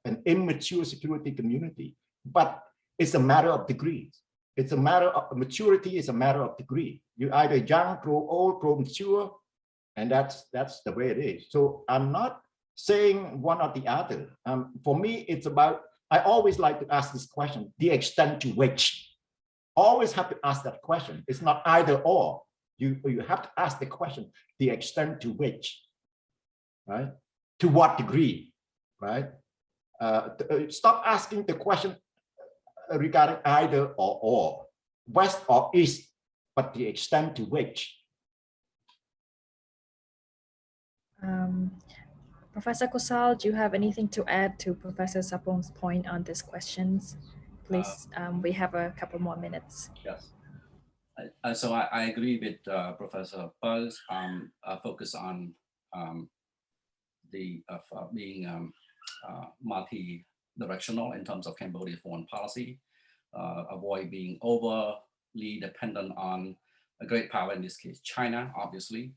an immature security community, but it's a matter of degrees. It's a matter of maturity, is a matter of degree. You either young, grow old, grow mature, and that's the way it is. So I'm not saying one or the other. For me, it's about, I always like to ask this question, the extent to which. Always have to ask that question. It's not either or. You have to ask the question, the extent to which, right? To what degree, right? Stop asking the question regarding either or, west or east, but the extent to which. Professor Kusal, do you have anything to add to Professor Sorpong's point on these questions? Please, we have a couple more minutes. Yes. So I agree with Professor Peou's focus on being multi-directional in terms of Cambodian foreign policy, avoid being overly dependent on a great power, in this case, China, obviously.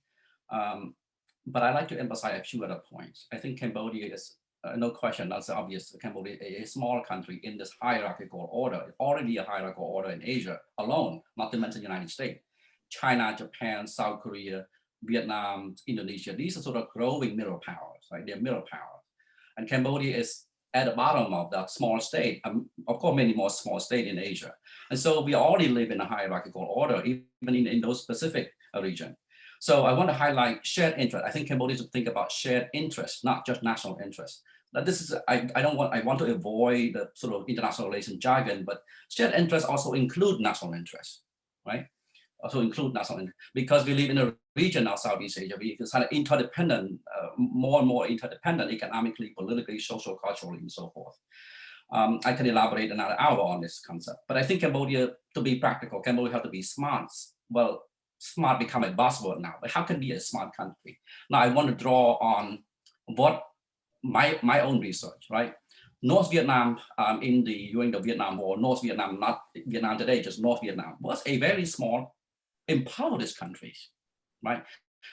But I'd like to emphasize a few other points. I think Cambodia is, no question, that's obvious, Cambodia is a small country in this hierarchical order, already a hierarchical order in Asia alone, not to mention the United States. China, Japan, South Korea, Vietnam, Indonesia, these are sort of growing middle powers, right? They're middle powers. And Cambodia is at the bottom of that small state, of course, many more small states in Asia. And so we already live in a hierarchical order, even in Indo-Pacific region. So I want to highlight shared interest. I think Cambodia should think about shared interest, not just national interest. Now, this is, I want to avoid the sort of international relations jargon, but shared interest also include national interest, right? Also include national interest, because we live in a region of Southeast Asia, we kind of interdependent, more and more interdependent economically, politically, social, culturally, and so forth. I can elaborate another hour on this concept, but I think Cambodia, to be practical, Cambodia have to be smart. Well, smart become a buzzword now, but how can be a smart country? Now I want to draw on what my own research, right? North Vietnam during the Vietnam War, North Vietnam, not Vietnam today, just North Vietnam, was a very small, impoverished country, right?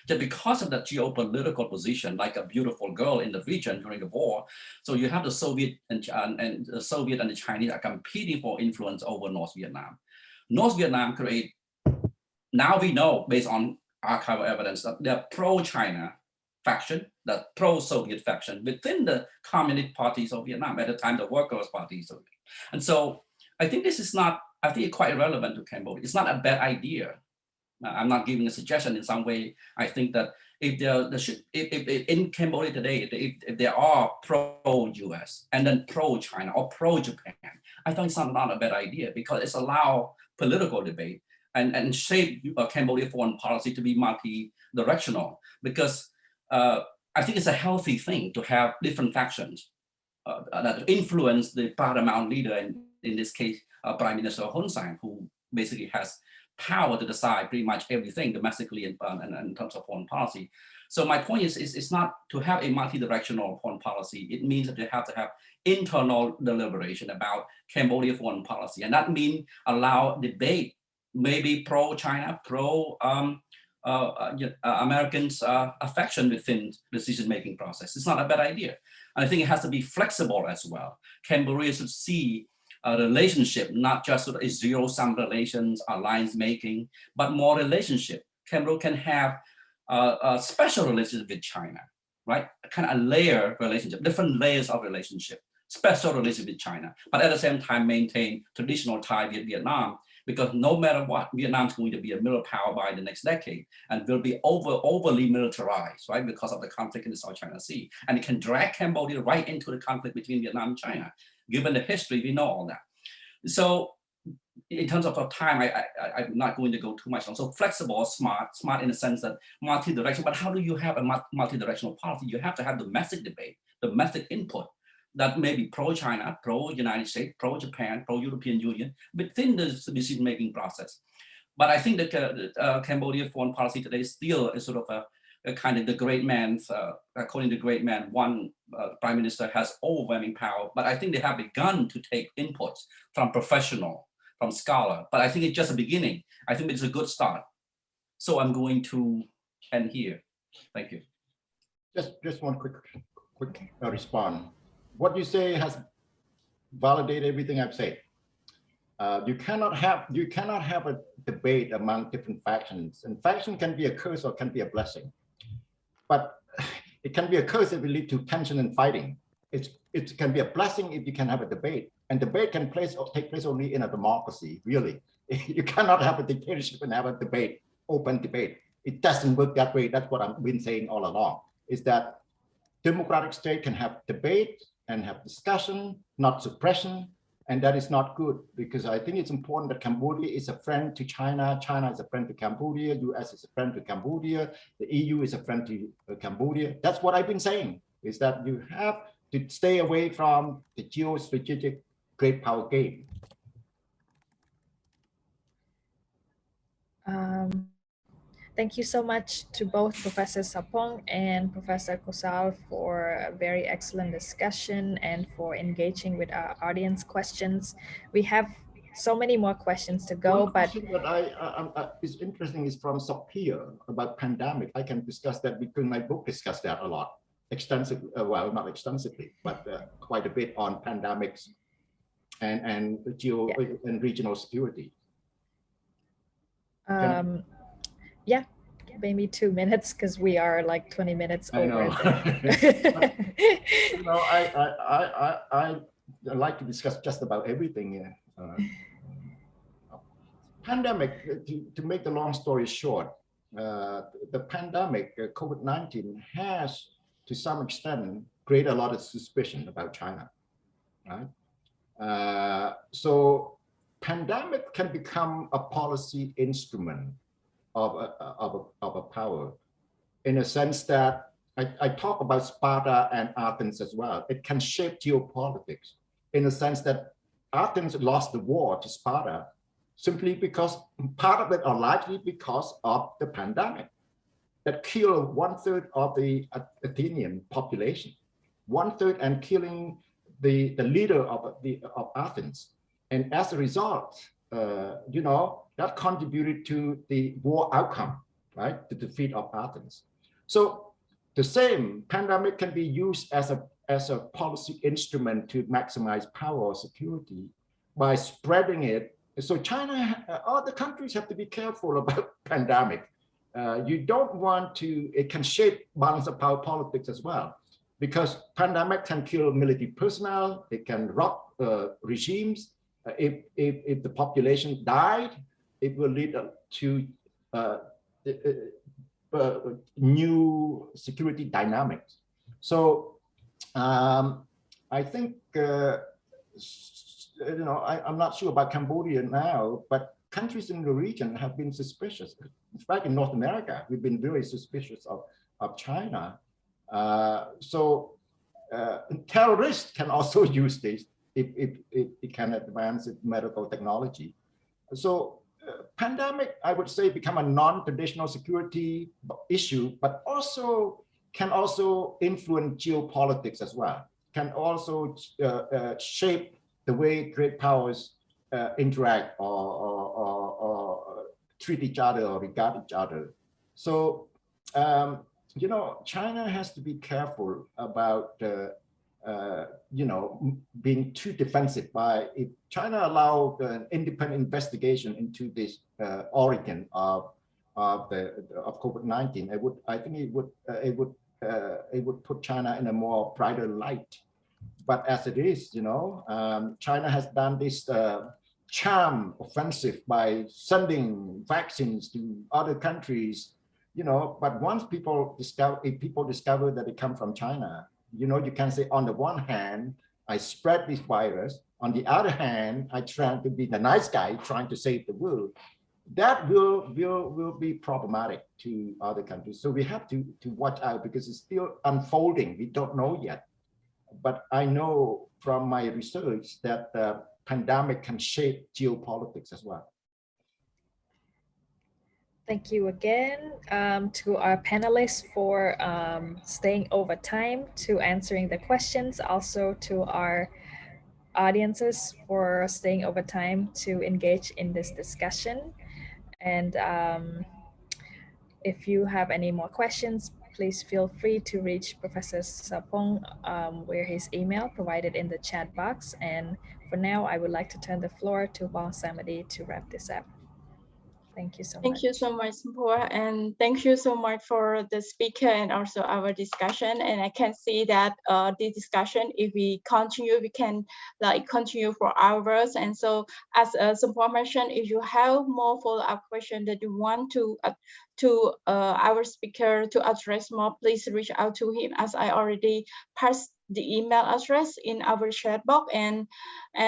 Just because of the geopolitical position, like a beautiful girl in the region during the war. So you have the Soviet and the Chinese are competing for influence over North Vietnam. North Vietnam create, now we know based on archival evidence that they're pro-China faction, the pro-Soviet faction within the Communist parties of Vietnam, at the time the Workers' parties. And so I think this is not, I think it's quite relevant to Cambodia. It's not a bad idea. I'm not giving a suggestion in some way. I think that if in Cambodia today, if there are pro-US and then pro-China or pro-Japan, I think it's not a bad idea, because it's allow political debate and shape Cambodia foreign policy to be multi-directional, because I think it's a healthy thing to have different factions that influence the paramount leader, and in this case, Prime Minister Hun Sen, who basically has power to decide pretty much everything domestically and in terms of foreign policy. So my point is it's not to have a multi-directional foreign policy. It means that you have to have internal deliberation about Cambodia foreign policy. And that means allow debate, maybe pro-China, Americans' affection within decision-making process. It's not a bad idea. And I think it has to be flexible as well. Cambodia should see a relationship, not just sort of a zero-sum relations, alliance making, but more relationship. Cambodia can have a special relationship with China, right? A kind of layer relationship, different layers of relationship, special relationship with China, but at the same time maintain traditional tie with Vietnam, because no matter what, Vietnam is going to be a middle power by the next decade and will be overly militarized, right? Because of the conflict in the South China Sea. And it can drag Cambodia right into the conflict between Vietnam and China. Given the history, we know all that. So in terms of time, I'm not going to go too much on. So flexible, smart in the sense that multi-directional, but how do you have a multi-directional policy? You have to have domestic debate, domestic input that may be pro-China, pro-United States, pro-Japan, pro-European Union within the decision-making process. But I think that Cambodia foreign policy today still is sort of a kind of the great man's, according to the great man, one prime minister has overwhelming power, but I think they have begun to take inputs from professional, from scholar, but I think it's just a beginning. I think it's a good start. So I'm going to end here. Thank you. Just one quick response. What you say has validated everything I've said. You cannot have a debate among different factions, and faction can be a curse or can be a blessing. But it can be a curse if it leads to tension and fighting. It can be a blessing if you can have a debate, and debate can take place only in a democracy. Really, you cannot have a dictatorship and have a debate, open debate. It doesn't work that way. That's what I've been saying all along. Is that democratic state can have debate and have discussion, not suppression. And that is not good, because I think it's important that Cambodia is a friend to China, China is a friend to Cambodia, US is a friend to Cambodia, the EU is a friend to Cambodia. That's what I've been saying, is that you have to stay away from the geostrategic great power game. Thank you so much to both Professor Sorpong and Professor Kosal for a very excellent discussion and for engaging with our audience questions. We have so many more questions to go, One but that is interesting is from Sorpong about pandemic. I can discuss that because my book discussed that a lot, extensively. Well, not extensively, but quite a bit on pandemics and and regional security. Yeah, maybe 2 minutes, because we are like 20 minutes over. You know, I like to discuss just about everything. Pandemic, to make the long story short, the pandemic, COVID-19, has to some extent created a lot of suspicion about China, right? So pandemic can become a policy instrument of a power, in a sense that I talk about Sparta and Athens as well. It can shape geopolitics in the sense that Athens lost the war to Sparta simply because part of it, or largely because of the pandemic that killed 1/3 of the Athenian population, 1/3, and killing the leader of Athens. And as a result, you know, that contributed to the war outcome, right? The defeat of Athens. So the same pandemic can be used as a policy instrument to maximize power or security by spreading it. So China, other countries have to be careful about pandemic. You don't want to, it can shape balance of power politics as well, because pandemic can kill military personnel, it can rock regimes. If the population died, it will lead to new security dynamics. So I think, you know, I'm not sure about Cambodia now, but countries in the region have been suspicious. In fact, in North America, we've been very suspicious of China. So terrorists can also use this if it can advance its medical technology. So pandemic, I would say, become a non-traditional security issue, but also can also influence geopolitics as well, can also shape the way great powers interact or treat each other or regard each other. So, you know, China has to be careful about you know, being too defensive. By if China allowed an independent investigation into this origin of COVID-19, I think it would put China in a more brighter light. But as it is, you know, China has done this charm offensive by sending vaccines to other countries, you know. But once people discover that it comes from China, you know, you can say, on the one hand, I spread this virus. On the other hand, I try to be the nice guy trying to save the world. That will be problematic to other countries. So we have to watch out, because it's still unfolding. We don't know yet. But I know from my research that the pandemic can shape geopolitics as well. Thank you again to our panelists for staying over time to answering the questions, also to our audiences for staying over time to engage in this discussion. And if you have any more questions, please feel free to reach Professor Sorpong where his email provided in the chat box. And for now, I would like to turn the floor to Bong Samedi to wrap this up. Thank you so much. Thank you so much, Sampur, and thank you so much for the speaker and also our discussion. And I can see that the discussion, if we continue, we can like continue for hours. And so, as Sampur mentioned, if you have more follow-up questions that you want to our speaker to address more, please reach out to him, as I already passed the email address in our chat box. And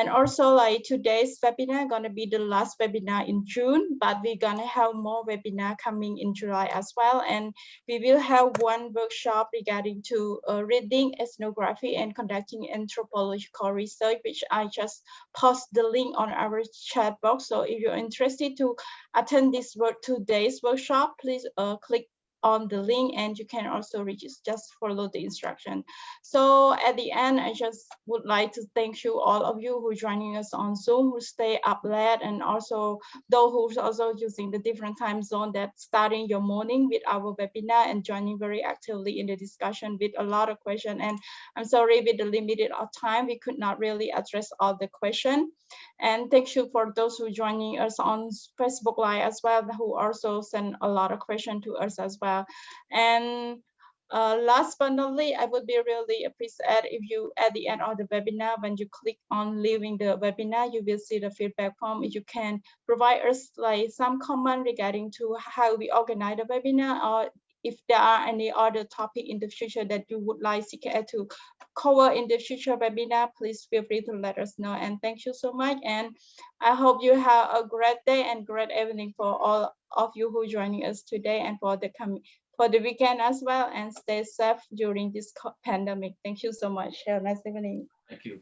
also, like, today's webinar gonna be the last webinar in June, but we're gonna have more webinar coming in July as well. And we will have one workshop regarding to reading ethnography and conducting anthropological research, which I just post the link on our chat box. So if you're interested to attend this today's workshop, please click on the link, and you can also just follow the instruction. So at the end, I just would like to thank you, all of you who joining us on Zoom, who stay up late, and also those who's also using the different time zone that starting your morning with our webinar and joining very actively in the discussion with a lot of questions. And I'm sorry, with the limited of time, we could not really address all the questions. And thank you for those who joining us on Facebook Live as well, who also send a lot of questions to us as well. And last but not least, I would be really appreciate if you, at the end of the webinar, when you click on leaving the webinar, you will see the feedback form. You can provide us like some comment regarding to how we organize the webinar, or if there are any other topic in the future that you would like CKA to cover in the future webinar, please feel free to let us know. And thank you so much. And I hope you have a great day and great evening for all of you who joining us today, and for the weekend as well. And stay safe during this pandemic. Thank you so much. Have a nice evening. Thank you.